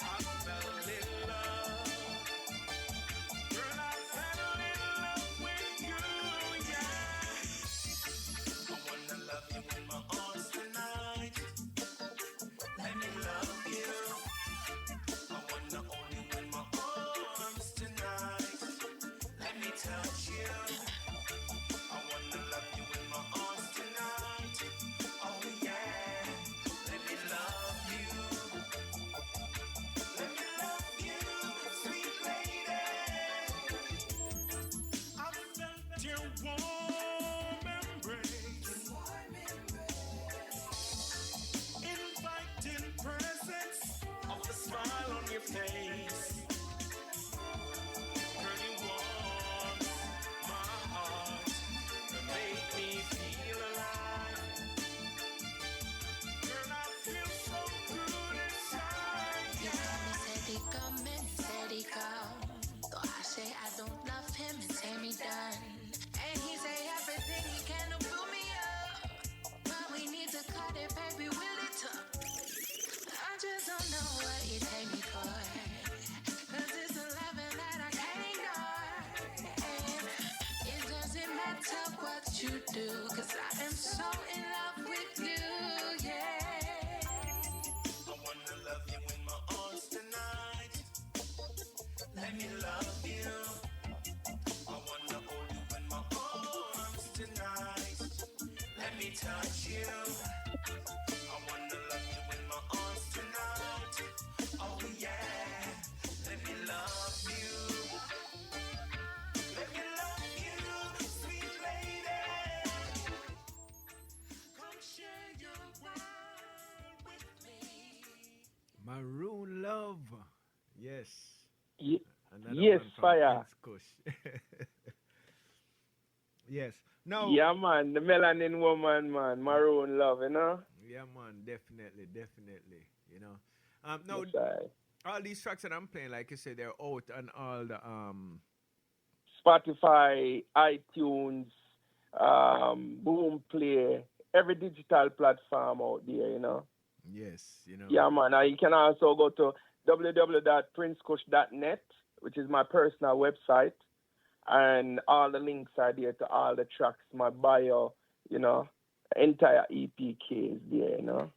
I fell in love. Girl, I fell in love with you, yeah. I wanna love you in my arms tonight. Let me love you. I wanna hold you in my arms tonight. Let me touch you. I wanna love you in my arms tonight. Oh yeah. Let me love you. Let me love you, sweet lady. I felt your warm embrace. Inviting presence of the smile on your face. Girl, you warm my heart and make me feel alive. Girl, I feel so good inside.
Yeah, he said he coming, said he come. So I say I don't love him and say me done. And he say everything he can to fill me up. But we need to cut it, baby, will it up? I just don't know what you take me for. 'Cause it's a loving that I can't ignore. And it doesn't matter what you do, 'cause I am so in love with you, yeah.
I wanna love you in my arms tonight. Let me love you. I wanna hold you in my arms tonight. Let me touch you. I wanna love you in my arms tonight. Oh yeah. Let me love you.
Yes.
Ye-
Another
yes,
one from
fire.
Prince Kush. Yes. No.
Yeah, man, the melanin woman, man, maroon love, you know.
Yeah, man. Definitely, definitely. You know. No.
Yes, I.
All these tracks that I'm playing, like you said, they're out on all the
Spotify, iTunes, Boomplay, every digital platform out there, you know.
Yes, you know.
Yeah, man. You can also go to www.princekush.net, which is my personal website, and all the links are there to all the tracks, my bio, you know, entire EPK is there, you know.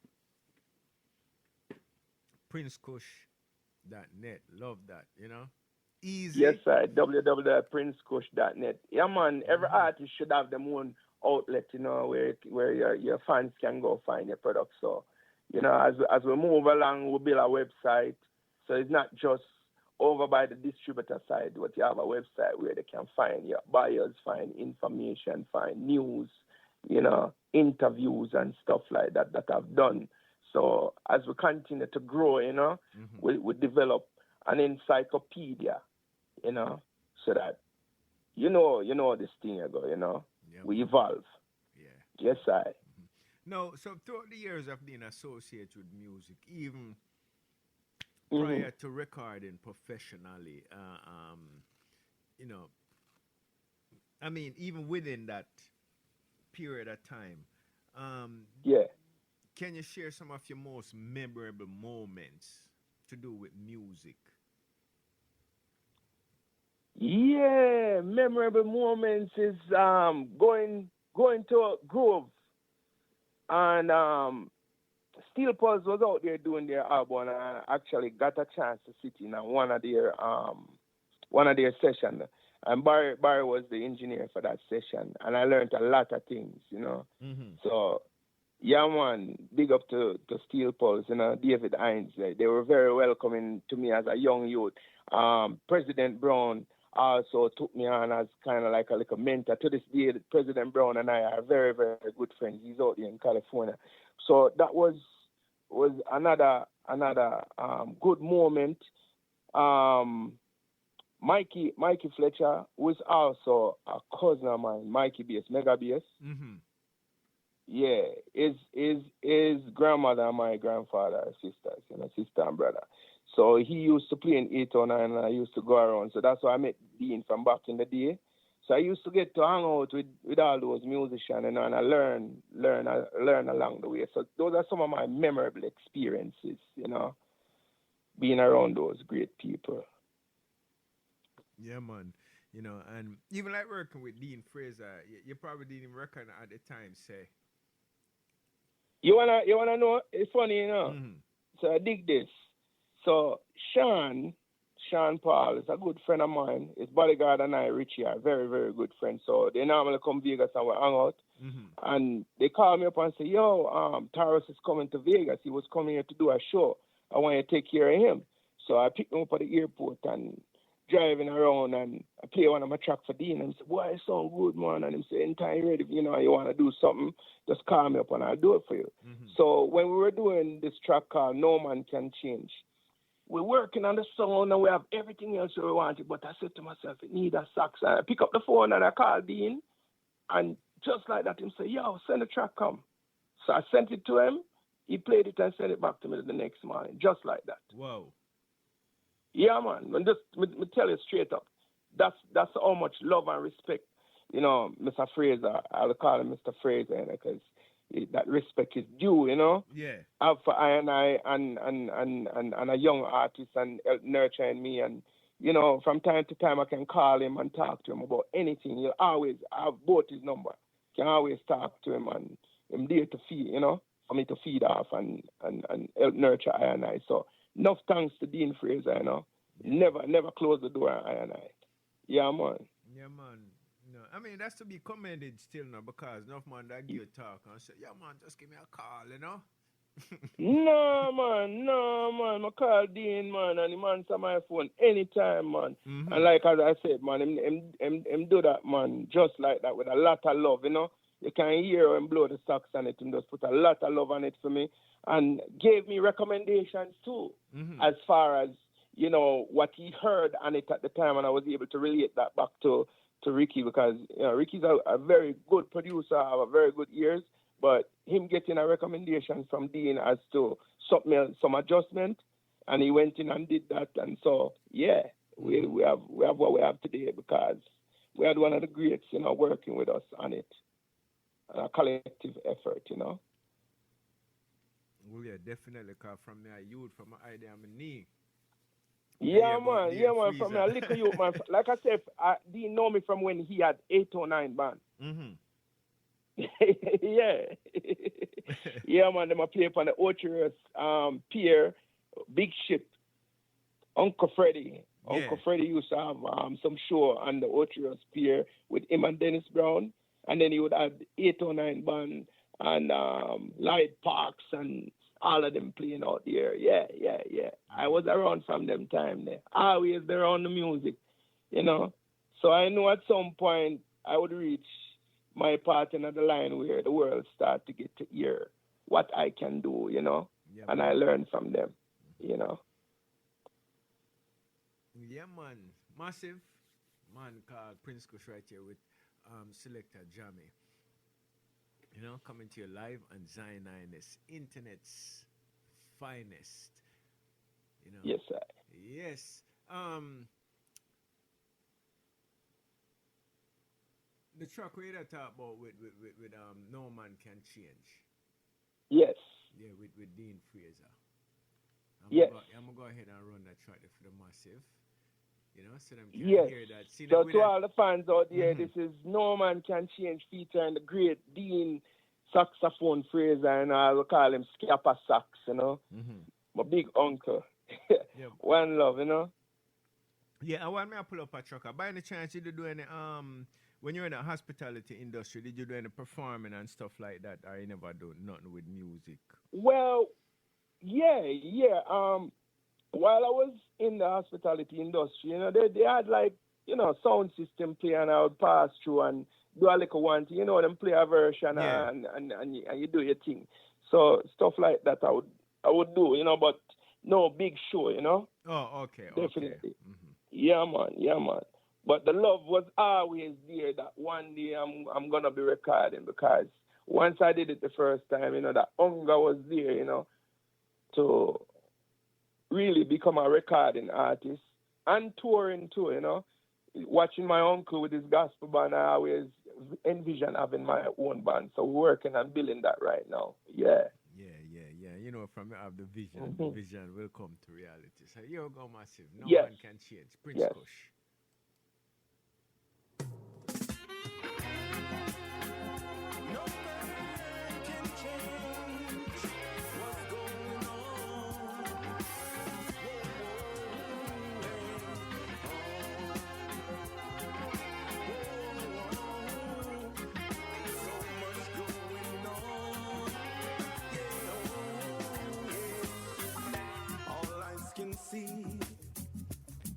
PrinceKush.net. Love that, you know.
Yes,
Easy.
sir. www.princekush.net. Yeah, man. Every artist should have their own outlet, you know, where your fans can go find your product. So, you know, as we move along, we build a website. So it's not just over by the distributor side, but you have a website where they can find your buyers, find information, find news, you know, interviews and stuff like that I've done. So as we continue to grow, you know, we develop an encyclopedia, you know, so that you know this thing ago, you know.
Yeah,
We
man.
evolve.
Yeah.
Yes, I.
No, so throughout the years of being associated with music, even
Mm-hmm.
prior to recording professionally, you know, I mean, even within that period of time, um,
Yeah.
can you share some of your most memorable moments to do with music?
Yeah, memorable moments is going to a Grove and Steel Pulse was out there doing their album and I actually got a chance to sit in on one of their sessions. And Barry was the engineer for that session and I learned a lot of things, you know.
Mm-hmm.
So yeah, man, big up to Steel Pulse, you know, David Hines. They were very welcoming to me as a young youth. President Brown also took me on as kind of like a little mentor. To this day, President Brown and I are very, very good friends. He's out here in California. So that was another good moment. Um, Mikey Fletcher was also a cousin of mine, Mikey Bass, Mega Bass.
Mm-hmm.
Yeah, his grandmother and my grandfather are sisters, you know, sister and brother. So he used to play in 809 and I used to go around. So that's why I met Dean from back in the day. So I used to get to hang out with all those musicians, you know, and I learn along the way. So those are some of my memorable experiences, you know, being around those great people.
Yeah, man. You know, and even like working with Dean Fraser, you probably didn't even reckon at the time, say.
You wanna know? It's funny, you know.
Mm-hmm.
So I dig this. So Sean Paul is a good friend of mine. His bodyguard and I, Richie, are very, very good friends. So they normally come Vegas and we hang out.
Mm-hmm.
And they call me up and say, yo, Taros is coming to Vegas. He was coming here to do a show. I want you to take care of him. So I picked him up at the airport and driving around and I play one of my tracks for Dean and he said, boy, it sound good, man. And he said, anytime you're ready, you know, you want to do something, just call me up and I'll do it for you.
Mm-hmm.
So when we were doing this track called No Man Can Change, we're working on the sound and we have everything else we wanted. But I said to myself, it need a sax. And I pick up the phone and I call Dean. And just like that, him say, yo, send the track, come. So I sent it to him. He played it and sent it back to me the next morning, just like that.
Whoa.
Yeah, man. And just me tell you straight up, that's how much love and respect, you know, Mr. Fraser. I'll call him Mr. Fraser, you know, because that respect is due, you know.
Yeah.
Have for I and a young artist and help nurturing me and you know, from time to time I can call him and talk to him about anything. He'll always have both his number. Can always talk to him and him there to feed, you know, for me to feed off and help nurture I and I. So enough thanks to Dean Fraser, you know. Never close the door on I and I. Yeah, man.
Yeah, man. No, I mean that's to be commended still now because enough man that give you talk and say, yeah, man, just give me a call, you know.
No, man. I call Dean, man, and him answer my phone anytime, man.
Mm-hmm.
And like as I said, man, him do that, man, just like that with a lot of love, you know. You can hear him blow the socks on it and just put a lot of love on it for me. And gave me recommendations too,
Mm-hmm.
as far as, you know, what he heard on it at the time, and I was able to relate that back to Ricky because you know, Ricky's a very good producer, have a very good ears, but him getting a recommendation from Dean as to some adjustment, and he went in and did that, and so yeah, we have what we have today because we had one of the greats, you know, working with us on it, a collective effort, you know.
Well, yeah, definitely. Cause from me, a youth, from my idea, I'm a knee.
Yeah, man. From a little youth, man. Like I said, Dean know me from when he had 809 band.
Mm-hmm.
Yeah. Yeah, man. Them a play upon the Orchard's Pier, Big Ship, Uncle Freddie.
Yeah.
Uncle Freddie used to have some show on the Orchard's Pier with him and Dennis Brown. And then he would have 809 band and Lloyd Parks and all of them playing out there. Yeah. I was around from them time there. Always around the music, you know. So I know at some point I would reach my part in the line where the world start to get to hear what I can do, you know.
Yeah,
and I learn from them, you know.
Yeah, man. Massive man called Prince Kush right here with Selecta Jammy. You know, coming to you live on Zion INS, internet's finest. You know.
Yes, sir.
Yes. The track we that talk about with No Man Can Change.
Yes.
Yeah, with Dean Fraser.
Yes.
I'm gonna go ahead and run that track there for the massive. You know, so them can
Yes.
hear that. See
So
that
to all the fans out there,
Mhm.
this is No Man Can Change featuring the great Dean Saxophone Fraser, and I will call him Scapper Sax, you know. My big uncle.
Yeah.
One love, you know.
Yeah, I want me to pull up a track. By any chance, did you do any when you're in the hospitality industry, did you do any performing and stuff like that, or you never do nothing with music?
Well, yeah. While I was in the hospitality industry, you know, they had like, you know, sound system play, and I would pass through and do a little one thing, you know, them play a version
Yeah.
and you do your thing. So stuff like that I would do, you know, but no big show, you know.
Oh, okay.
Definitely.
Okay. Mm-hmm.
Yeah, man. But the love was always there that one day I'm gonna be recording, because once I did it the first time, you know, that hunger was there, you know, to really become a recording artist and touring too, you know. Watching my uncle with his gospel band, I always envision having my own band. So we're working on building that right now. Yeah.
Yeah. You know, from you have the vision.
Mhm.
The vision will come to reality. So here we go, massive. No
Yes.
man can change. Prince
Yes.
Kush.
No man can change what's going on. So much going on. All eyes can see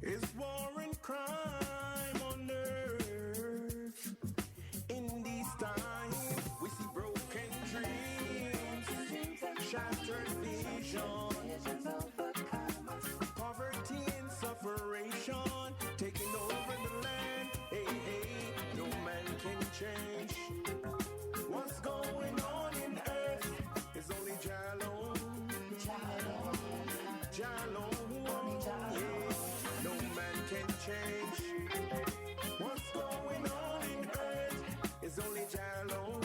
is war and crime on earth. In these times, we see broken dreams, shattered vision, poverty and sufferation taking over the land. Hey, no man can change what's going on in earth. It's only Jah alone. Jah alone. Yeah. No man can change what's going on in earth. It's only Jah alone.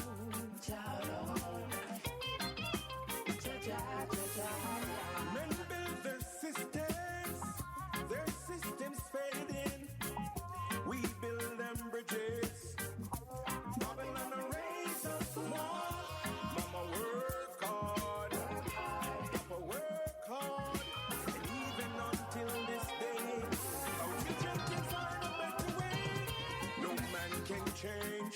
Men build their systems fading. We build them bridges. Babylon raise us wall. Mama work hard, Papa work hard, and even until this day, our children can find a better way. No man can change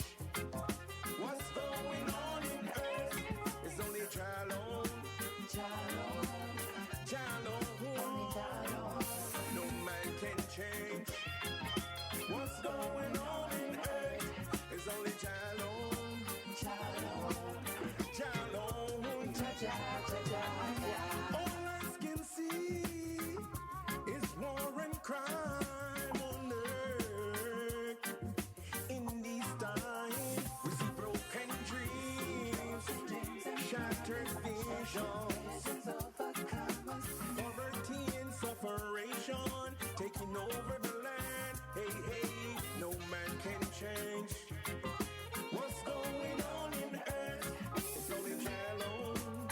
what's going on in earth. It's only Jah alone. Jah alone. No man can change what's going on in earth. It's only Jah alone. Jah alone. All eyes can see is war shattered visions. Poverty and sufferation taking over the land. Hey, hey, no man can change what's going on in earth. It's only Jah alone,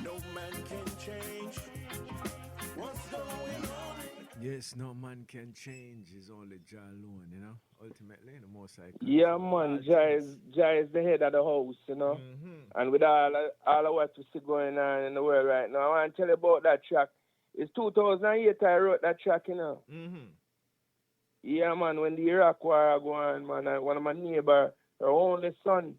no man can change what's going on.
Yes, no man can change. It's only Jah alone, you know. Ultimately, the most I can.
Yeah, man, Jah is the head of the house, you know. And with all of what we see going on in the world right now, I want to tell you about that track. It's 2008 I wrote that track, you know. Yeah, man, when the Iraq war go on, man, one of my neighbor, her only son,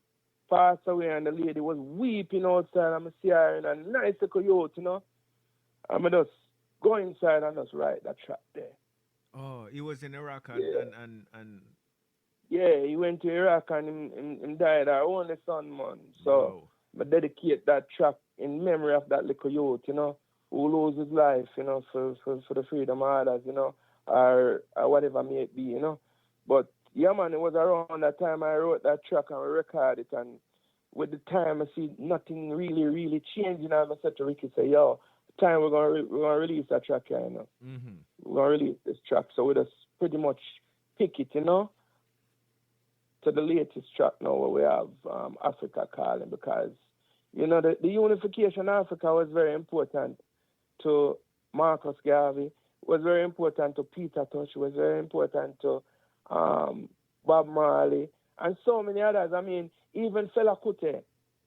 passed away, and the lady was weeping outside. I'm see her in a nice little yacht, you know. I'm just go inside and just write that track there.
Oh, he was in Iraq and
yeah, he went to Iraq and he died, our only son, man. So I dedicate that track in memory of that little youth, you know, who lost his life, you know, for the freedom of others, you know, or whatever may it be, you know. But yeah, man, it was around that time I wrote that track and recorded it, and with the time I see nothing really changing. I said to Ricky, say, yo, time we're gonna release that track here, you know. We're gonna release this track, so we just pretty much pick it, you know, to the latest track now where we have Africa Calling, because you know the unification of Africa was very important to Marcus Garvey, was very important to Peter Tosh, was very important to Bob Marley, and so many others. I mean, even Fela Kuti,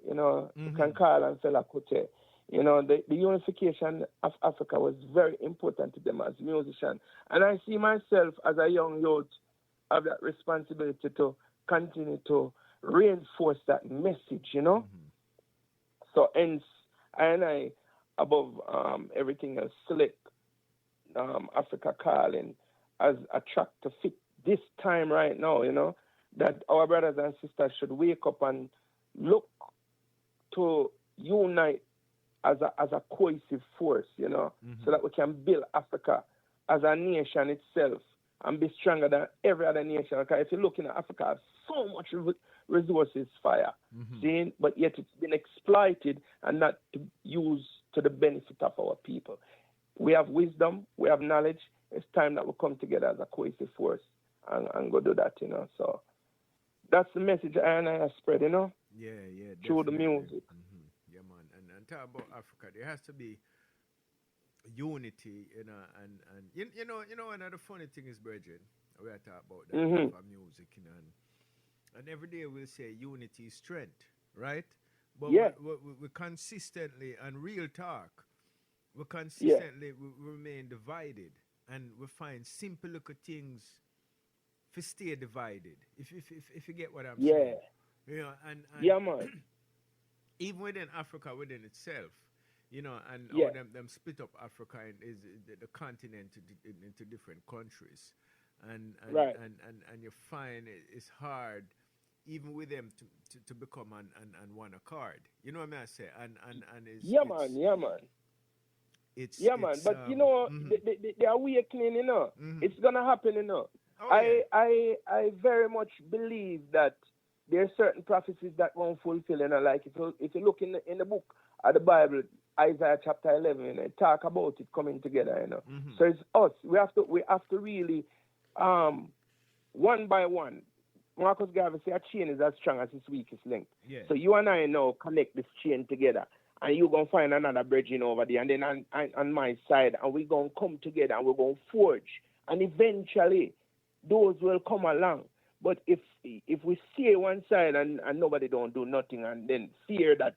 you know, you can call on Fela Kuti. You know, the unification of Africa was very important to them as musicians. And I see myself as a young youth have that responsibility to continue to reinforce that message, you know. So hence, I above everything else, select Africa Calling as a track to fit this time right now, you know, that our brothers and sisters should wake up and look to unite as a cohesive force, you know, so that we can build Africa as a nation itself and be stronger than every other nation. Because if you're looking at Africa, has so much resources, fire, seeing, but yet it's been exploited and not used to the benefit of our people. We have wisdom, we have knowledge. It's time that we come together as a cohesive force and go do that, you know. So that's the message I spread, you know.
Yeah,
through the music.
Yeah, man. And talk about Africa, there has to be unity, you know, and you know, another funny thing is, Bridget, we are talking about that for music, you know, and every day we'll say unity is strength, right? But we consistently, and real talk, we consistently we remain divided, and we find simple little things to stay divided. If you get what I'm saying, you know, and
yeah, man.
Even within Africa, within itself, you know, and all them split up Africa is the continent into different countries, and you find it's hard even with them to become on one accord. You know what I say? And it's,
man. But you know, the awakening, you know, it's gonna happen, you know. I very much believe that there are certain prophecies that won't fulfill, you know, like if you look in the book of the Bible, Isaiah chapter 11, you know, it talk about it coming together, you know. So it's us. We have to really one by one. Marcus Garvey say a chain is as strong as its weakest link. Yeah. So you and I now connect this chain together, and you're gonna find another bridging over there, and then on my side, and we're gonna come together and we're gonna forge, and eventually those will come along. But if we stay one side and nobody don't do nothing, and then fear that,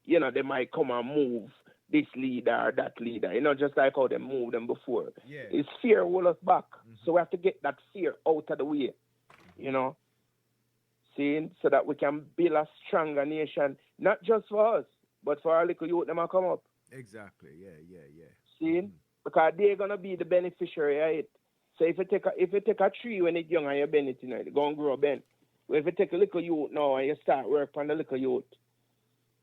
you know, they might come and move this leader or that leader, you know, just like how they moved them before. Yeah. It's fear hold us back. So we have to get that fear out of the way, you know, seeing, so that we can build a stronger nation, not just for us, but for our little youth that might come up.
Exactly, yeah.
Seeing? Because they're going to be the beneficiary of it. So if you take a tree when it's young and you bend it, you know, it's going to grow bend. But if you take a little youth now and you start work on the little youth,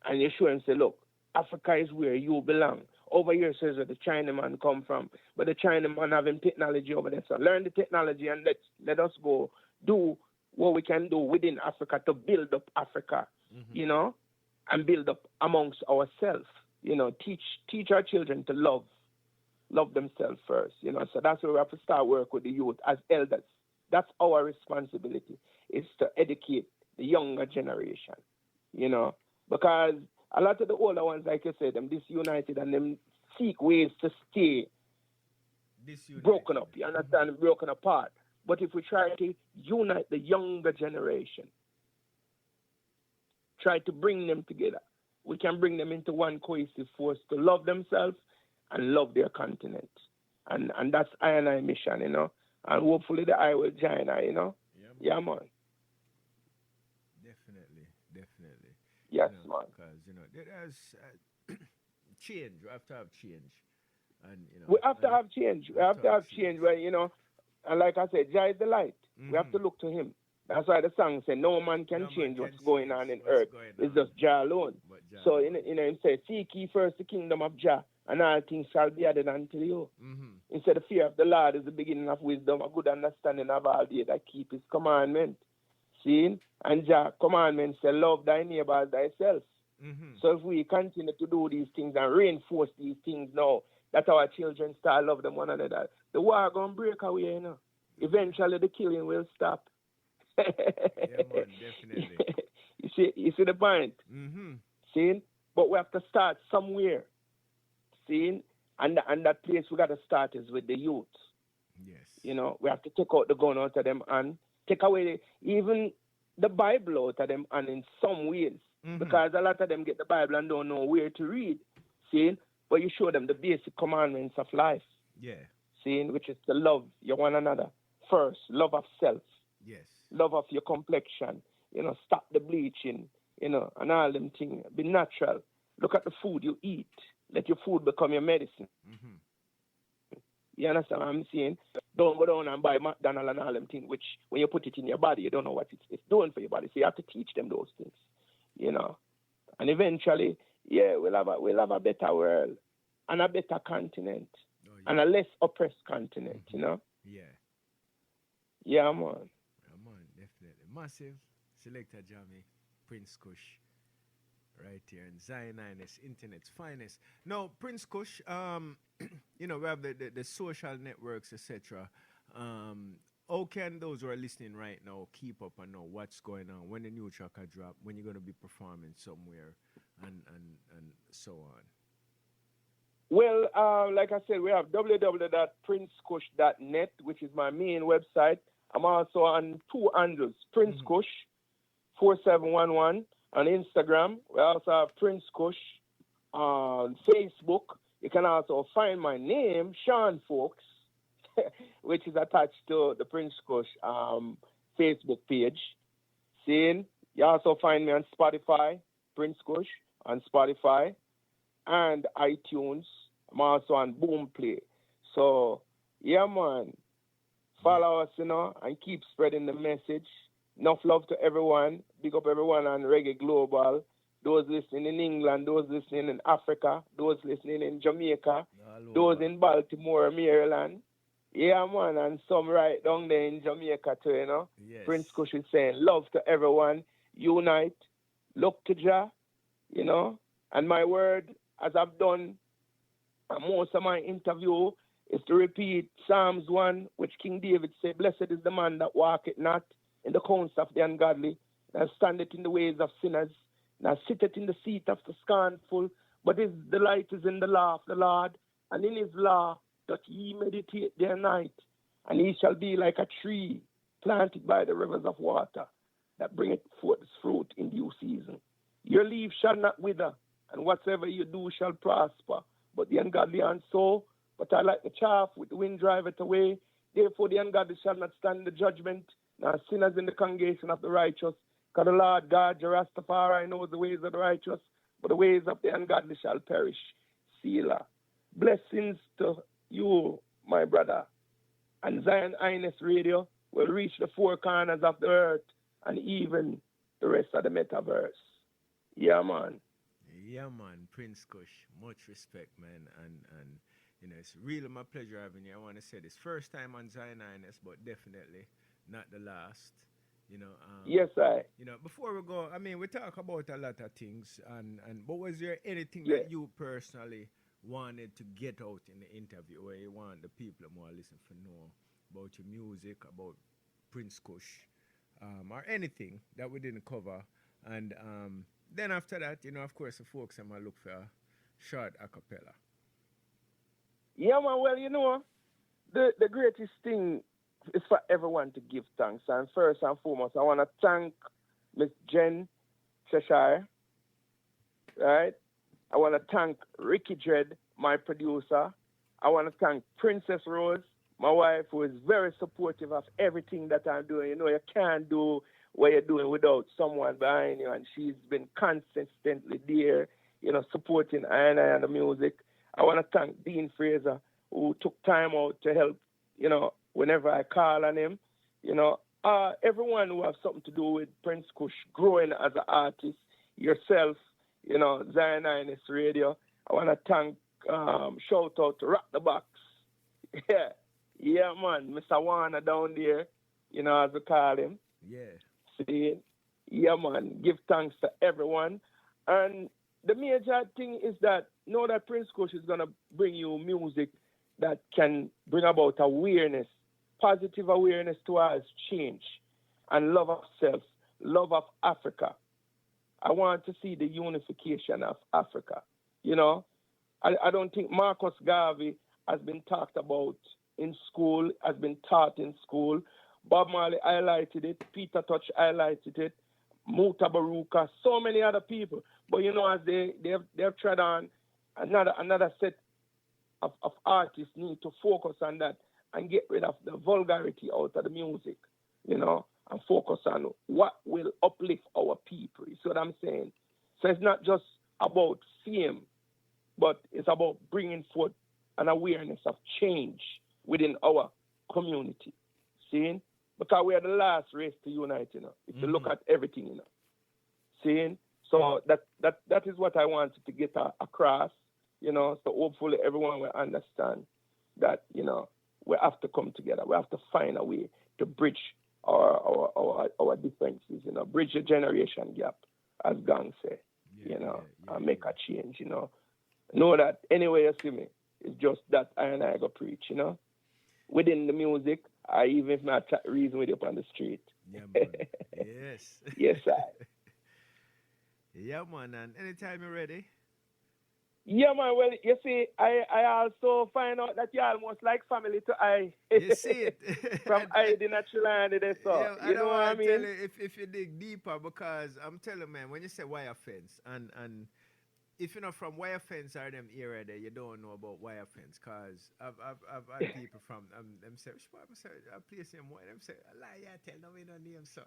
and you show him, say, look, Africa is where you belong. Over here says where the Chinaman come from. But the Chinaman having technology over there. So learn the technology and let us go do what we can do within Africa to build up Africa, you know, and build up amongst ourselves. You know, teach our children to love themselves first. You know, so that's where we have to start work with the youth as elders. That's our responsibility, is to educate the younger generation. You know, because a lot of the older ones, like you said, them disunited and them seek ways to stay broken up. You understand? Broken apart. But if we try to unite the younger generation, try to bring them together, we can bring them into one cohesive force to love themselves and love their continent. And that's I and I mission, you know. And hopefully the I will join I, you know. Yeah, man.
Definitely.
Yes,
you know,
man.
Because, you know, there's change. We have to have change. And, you know,
We have to have change. We have to have change where, you know, and like I said, Jah is the light. We have to look to him. That's why the song said, no man can change what's going on in earth. It's just Jah alone. So, you know, him say, seek ye first the kingdom of Jah, and all things shall be added unto you. Instead, the fear of the Lord is the beginning of wisdom, a good understanding of all they that keep his commandment. See? And Jah commandment say, love thy neighbor as thyself. So if we continue to do these things and reinforce these things now, that our children start love them one another, the war gonna break away, you know. Eventually the killing will stop.
Yeah, man, definitely.
you see the point? See? But we have to start somewhere. See? And that place we got to start is with the youth.
Yes.
You know, we have to take out the gun out of them and take away even the Bible out of them and in some ways. Because a lot of them get the Bible and don't know where to read. See? But you show them the basic commandments of life.
Yeah.
See? Which is to love your one another. First, love of self.
Yes.
Love of your complexion. You know, stop the bleaching. You know, and all them things. Be natural. Look at the food you eat. Let your food become your medicine. You understand what I'm saying? Don't go down and buy McDonald's and all them things, which when you put it in your body, you don't know what it's doing for your body. So you have to teach them those things. You know. And eventually, yeah, we'll have a better world and a better continent. And a less oppressed continent, you know?
Yeah.
Yeah, man.
Yeah, man, definitely. Massive. Selecta Jammy, Prince Kush. Right here in Zion Highness, internet's finest. Now, Prince Kush, you know, we have the social networks, etc. How can those who are listening right now keep up and know what's going on, when the new track drop, when you're going to be performing somewhere, and so on?
Well, like I said, we have www.princekush.net, which is my main website. I'm also on two handles, Prince Kush 4711 on Instagram. We also have Prince Kush on Facebook. You can also find my name, Sean Folks, which is attached to the Prince Kush Facebook page. Seeing, you also find me on Spotify, Prince Kush on Spotify, and iTunes. I'm also on Boomplay. So, yeah, man. Follow us, you know, and keep spreading the message. Enough love to everyone. Big up everyone on Reggae Global. Those listening in England, those listening in Africa, those listening in Jamaica, those in Baltimore, Maryland. Yeah, man, and some right down there in Jamaica too, you know.
Yes.
Prince Kush is saying, love to everyone. Unite. Look to Jah, you know. And my word, as I've done most of my interview, is to repeat Psalms 1, which King David said, blessed is the man that walketh not in the counsel of the ungodly, that standeth in the ways of sinners, that sitteth in the seat of the scornful, but his delight is in the law of the Lord, and in his law doth he meditate day and night, and he shall be like a tree planted by the rivers of water, that bringeth forth his fruit in due season. Your leaf shall not wither, and whatsoever you do shall prosper, but the ungodly and so, but I like the chaff with the wind driveth away. Therefore the ungodly shall not stand in the judgment, nor sinners in the congregation of the righteous. Because the Lord God, your Rastafari, knows the ways of the righteous, but the ways of the ungodly shall perish. Selah. Blessings to you, my brother. And Zion Highness Radio will reach the four corners of the earth and even the rest of the metaverse. Yeah, man.
Yeah, man. Prince Kush. Much respect, man. And you know, it's really my pleasure having you. I want to say this first time on Zion Highness, but definitely not the last. You know,
Yes, I.
before we go, I mean, we talk about a lot of things, and but was there anything
Yeah.
that you personally wanted to get out in the interview, where you want the people who are listening to know about your music, about Prince Kush, or anything that we didn't cover, and then after that, of course, the folks I'm gonna look for a short acapella.
Yeah, man. Well, the greatest thing is for everyone to give thanks. And first and foremost, I want to thank Miss Jen Cheshire, right? I want to thank Ricky Dredd, my producer. I want to thank Princess Rose, my wife, who is very supportive of everything that I'm doing. You can't do what you're doing without someone behind you, and she's been consistently there, supporting I and the music. I want to thank Dean Fraser, who took time out to help, whenever I call on him. Everyone who has something to do with Prince Kush growing as an artist, yourself, Zionist Radio. I want to thank, shout out to Rock the Box. Yeah, yeah, man, Mr. Warner down there, as we call him.
Yeah.
See, yeah, man, give thanks to everyone. And the major thing is that know that Prince Kush is going to bring you music that can bring about awareness, positive awareness towards change and love of self, love of Africa. I want to see the unification of Africa. I don't think Marcus Garvey has been talked about in school, has been taught in school. Bob Marley highlighted it, Peter Touch highlighted it, Muta Baruka, so many other people. But as they've tried on another set of artists need to focus on that and get rid of the vulgarity out of the music, and focus on what will uplift our people. You see what I'm saying? So it's not just about fame, but it's about bringing forth an awareness of change within our community. See? Because we are the last race to unite, if you look at everything, See? So that is what I wanted to get across, so hopefully everyone will understand that, we have to come together. We have to find a way to bridge our differences, bridge the generation gap, as Gang say, and make a change, Know that anyway you see me, it's just that I go preach, Within the music, I even if not reason with you on the street.
Yeah, man. Yes.
Yes, I.
Yeah, man. And anytime you're ready.
Yeah, man. Well, you see, I also find out that you're almost like family to I.
You see it.
From I, the natural and the so.
Yeah,
You know what I
tell
mean?
you if you dig deeper, because I'm telling you, man, when you say wire fence, and if you're not from wire fence or them area there, you don't know about wire fence, cause I've had people from them say, which part say I place him wire, them say, a lie, yeah, tell no we no name, so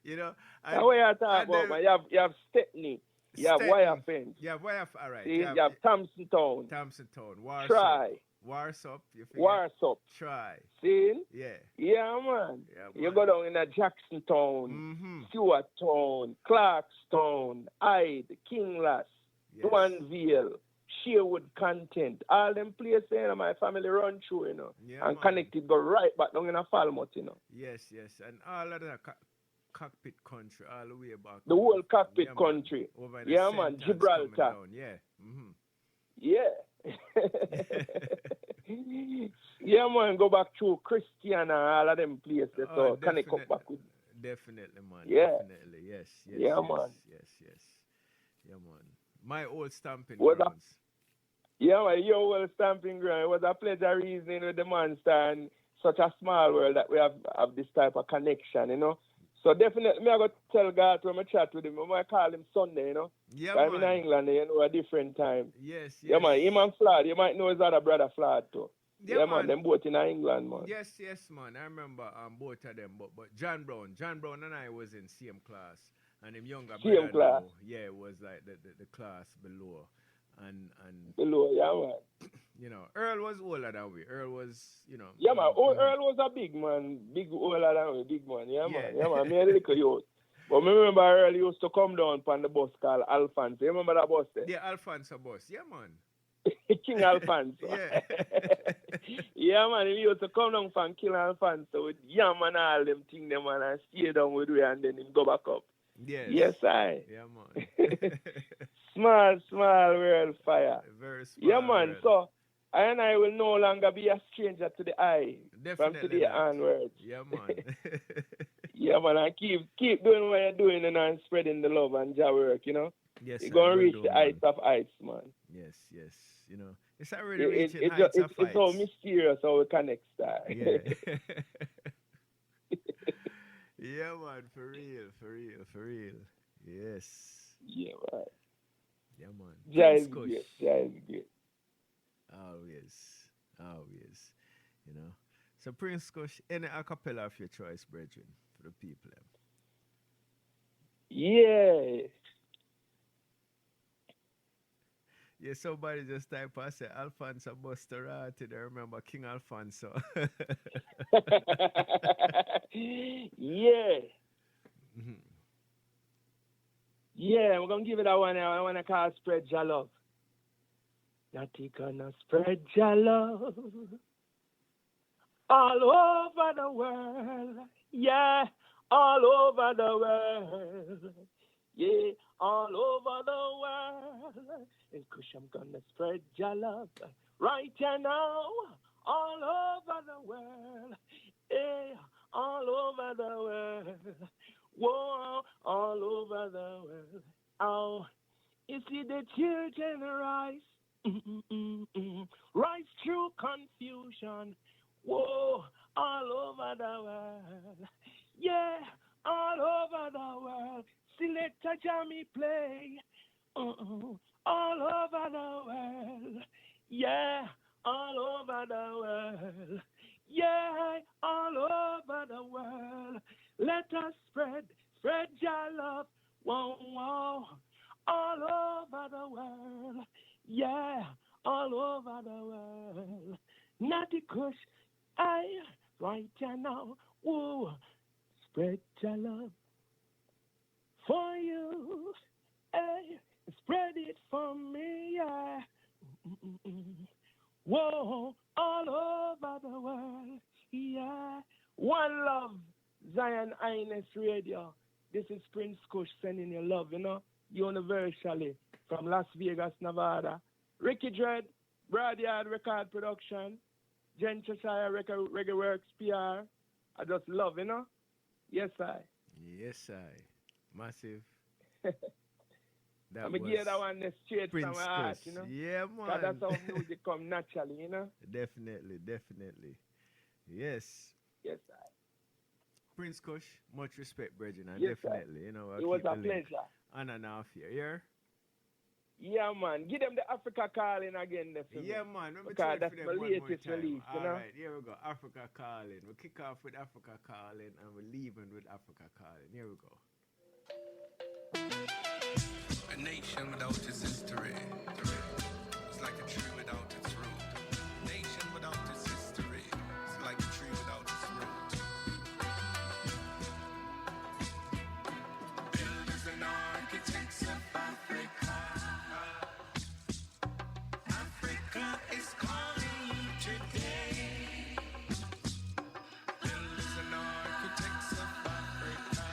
And,
That's what you're talking about, man. You have Stepney. You have wire fence.
Yeah, wire. All right.
See, you have Thompson Town.
Thompson Town. Warsup.
Try.
Warsup. You forget?
Warsup.
Try.
See?
Yeah.
Yeah, man.
Yeah,
You go down in a Jackson Town, Stewart Town, Clarkstown, Hyde, Kinglass,
Yes.
Duanville, Sherwood Content. All them places, my family run through,
Yeah,
and
man.
connected go right back down in a Falmouth,
Yes. And all of the cockpit country, all the way back.
The whole cockpit
Yeah,
country.
Over in the
Yeah,
St.
man.
John's
Gibraltar.
coming down. Yeah.
Yeah. Yeah, man. Go back to Christian and all of them places. So connect up back with.
Definitely, man.
Yeah.
Definitely. Yes.
Yeah, man.
Yes. Yeah, man. My old stamping
Was that-
grounds.
Yeah, man, your whole stamping ground. It was a pleasure reasoning with the monster and such a small world that we have this type of connection, So definitely, I got to tell God when I chat with him, I might call him Sunday,
Yeah,
I'm
man.
in England, a different time.
Yes.
Yeah, man, him and Flad, you might know his other brother Flad too.
Yeah,
Yeah,
man.
man, them both in England, man.
Yes, man. I remember both of them, but John Brown and I was in same class, and him younger
Same
brother
class.
now, yeah, it was like the class below, and
Below, yeah, man.
Earl was older than we. Earl was,
Yeah, man, Earl was a big man, big older than me, big man, yeah, man. Yeah, man, me a little youth. But me remember Earl used to come down on the bus called Alphonse. You remember that bus there?
Yeah, Alfonso bus. Yeah, man.
King Alfonso.
Yeah.
Yeah, man, he used to come down from King Alfonso with yam and all them thing them man and stay down with we and then him go back up.
Yes.
Yes, I.
Yeah, man.
Small, small world fire.
Very small.
Yeah, man.
world.
So I and I will no longer be a stranger to the eye from
Definitely
today
not.
onwards.
Yeah, man.
Yeah, man, and keep doing what you're doing and spreading the love and job work, you know.
Yes,
You're
sir.
gonna
Will
reach
do,
the
man.
heights of heights, man.
Yes, yes. You know, it's already reaching heights
It's
of heights.
so mysterious how we connect, star.
Yeah. Yeah, man. For real, for real, for real. Yes.
Yeah, man.
Yeah, man.
Jai
Prince
is
Kush.
great. Jai is great.
Always. Always. You know. So Prince Kush, any acapella of your choice, brethren, for the people.
Yeah.
Yeah, somebody just type and say Alfonso Bustarati. I remember King Alfonso.
Yeah.
Mhm.
Yeah, we're gonna give it that one now. I wanna call it Spread Your Love. Natty gonna spread your love all over the world. Yeah, all over the world. Yeah, all over the world. And Kush, I'm gonna spread your love right here now, all over the world. Yeah, all over the world. Whoa, all over the world. Oh, you see the children rise. Rise through confusion. Whoa, all over the world. Yeah, all over the world. Selecta Jammy play. All over the world. Yeah, all over the world. Yeah, all over the world. Let us spread your love. Whoa, whoa. All over the world. Yeah, all over the world. Natty Kush, I right here now. Whoa, spread your love for you. Hey, spread it for me. Yeah. Whoa, all over the world. Yeah. One love, Zion Ines Radio. This is Prince Kush sending you love, you know, universally from Las Vegas, Nevada. Ricky Dread, Broadyard Record Production, Gentreshire Reggaewerx PR. I just love, you know. Yes, I.
Yes, I. Massive. That
I'm going to give that one straight from
Prince
my heart,
Kush.
you know.
Yeah,
Because
man.
that's how music come naturally, you know.
Definitely, definitely. Yes.
Yes, I.
Prince Kush, much respect, brethren, and
Yes, sir.
definitely, you know, I'll
It was
keep
a
the link
pleasure.
on and off here. Yeah?
Yeah, man. Give them the Africa calling again.
Yeah, man. Let me
Because
try it
that's
for them
my
one more
latest
time.
release, you
All
know.
right, here we go. Africa calling. We'll kick off with Africa calling, and we're leaving with Africa calling. Here we go.
A nation without its history is like a tree without its root. Nation without its history is like a tree without its root. Builders and architects of Africa. Africa is calling you today. Builders and architects of Africa.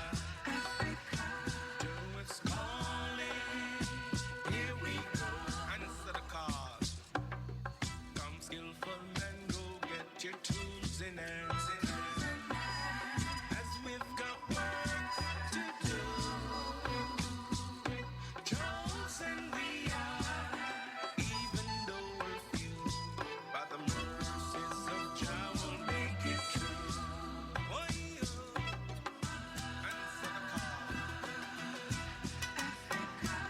Do its calling. Here we go. Answer the call. Come skillful and go get your tools in hand. As we've got work to do. Chosen we are, even though we're few. By the mercies of Jah will make it true. Oh, yeah. Answer the call. Africa.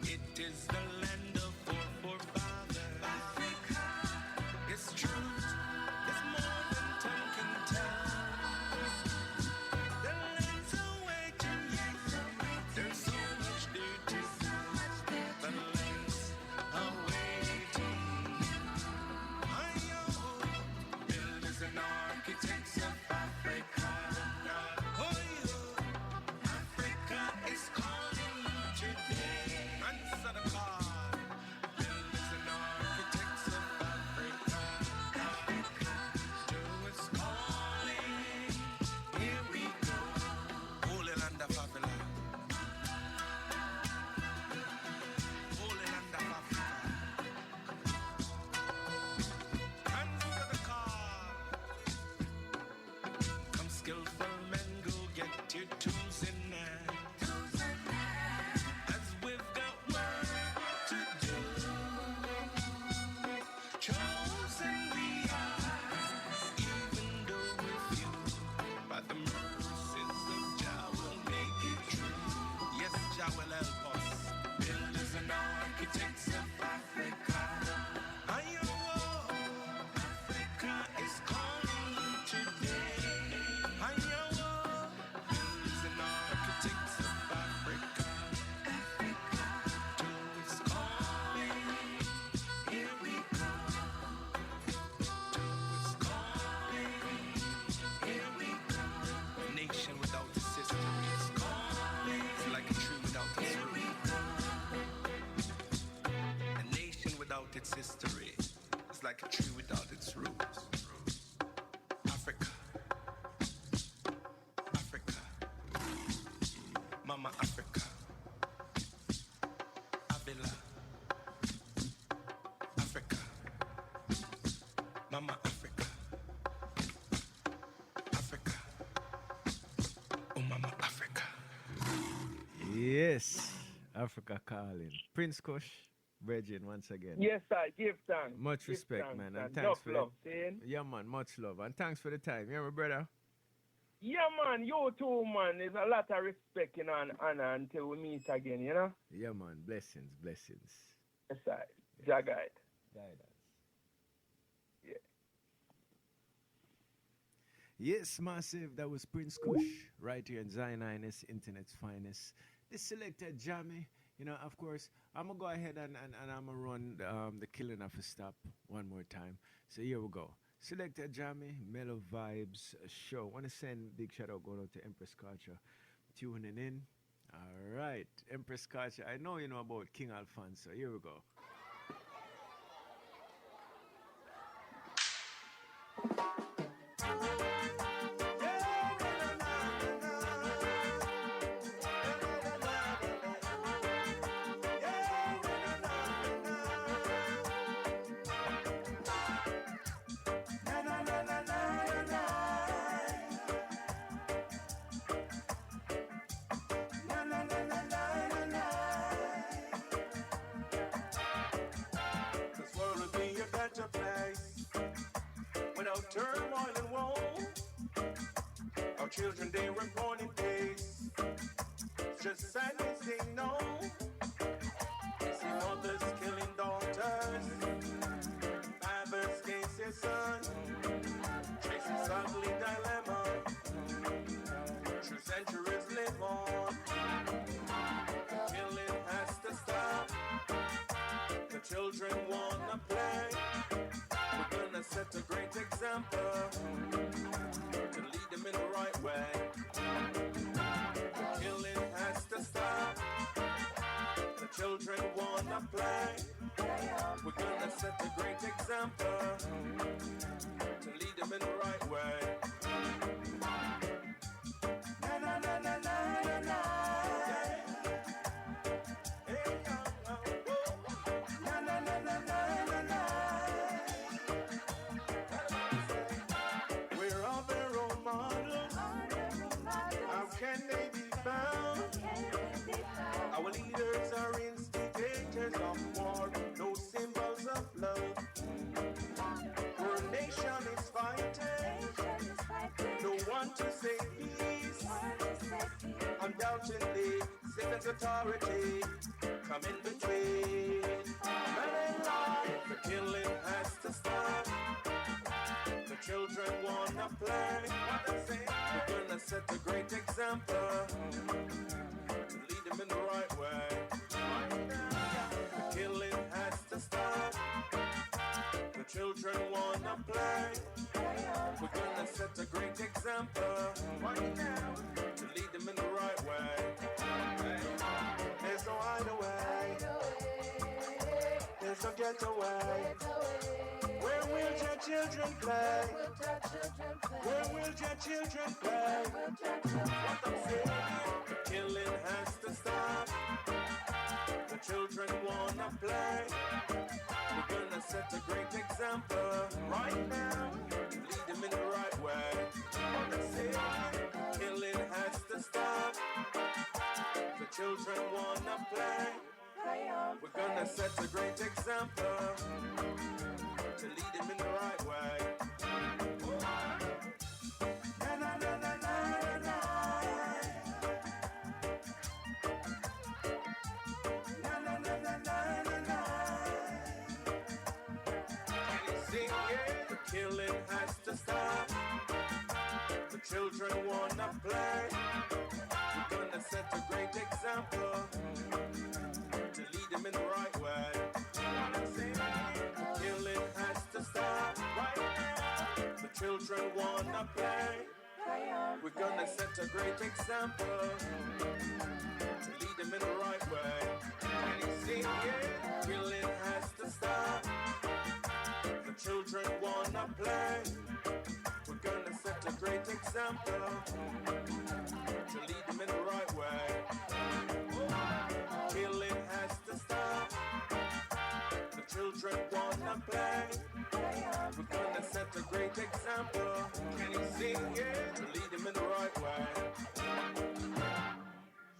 It is the land of Africa is calling today. Builders and architects of Africa. To its calling. Here we go. To its calling. Here we go. A nation without its history is calling. It's like a tree without its roots. A nation without its history is like a tree without its roots. Africa, Africa, Mama Africa, Avila, Africa, Mama Africa, Africa, oh Mama Africa.
Yes, Africa calling. Prince Kush, Virgin once again.
Yes, I give thanks.
Much
Give
respect,
thanks,
man. And
and
thanks
enough
for
love, saying.
Yeah, man, much love. And thanks for the time. Yeah, my brother.
Yeah, man, you too, man. There's a lot of respect, you know, and honor until we meet again, you know?
Yeah, man. Blessings, blessings.
Yes, I. Jah guide.
Guidance.
Yeah.
Yes, massive. That was Prince Kush right here in Zion Highness, Internet's finest. This Selecta Jammy. You know, of course, I'm going to go ahead and I'm going to run the Killing of a Stop one more time. So here we go. Selecta Jammy, Mellow Vibes Show. Want to send big shout out going out to Empress Culture tuning in. All right, Empress Culture. I know you know about King Alfonso. Here we go.
This world would be a better place without turmoil and woe. Our children, they were born in peace. It's just sadness they know. See mothers killing daughters, fathers against their son. Chasing this ugly dilemma. True centuries live on. The killing has to stop. The children wanna play. We're gonna set a great example to lead them in the right way. The killing has to stop. The children wanna play. We're gonna set a great example to lead them in the right way. Na na na na na na na. Hey, na na na na na na na. We're all their role models. How can they be found? Our leaders are instigators of war, no symbols of love. Our nation is fighting, no one to say peace. Undoubtedly, Satan's authority come in between. Man and life, the killing has to stop. The children wanna play. What they say? We're gonna set a great example to lead them in the right way. The killing has to stop. The children wanna play. We're gonna set a great example right now to lead them in the right way. There's no hideaway. There's no getaway. Where will your children play? Where will your children play? What I'm saying, the killing has to stop. The children wanna play. We're gonna set a great example right now to lead them in the right way. What I'm saying, killing has to stop. The children wanna play. We're gonna set a great example to lead them in the right way. Na na na na na na. Na na na na na na. great example to lead them in the right way. Killing has to stop right now. The children wanna play. We're gonna set a great example to lead them in the right way. And you see, yeah, killing has to stop. The children wanna play. We're gonna set a great example to lead them in the right way. Killing has to stop. The children wanna play. We're gonna set a great example. Can you see it? To lead them in the right way.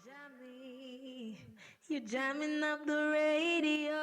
Jammy, you're jamming up the radio.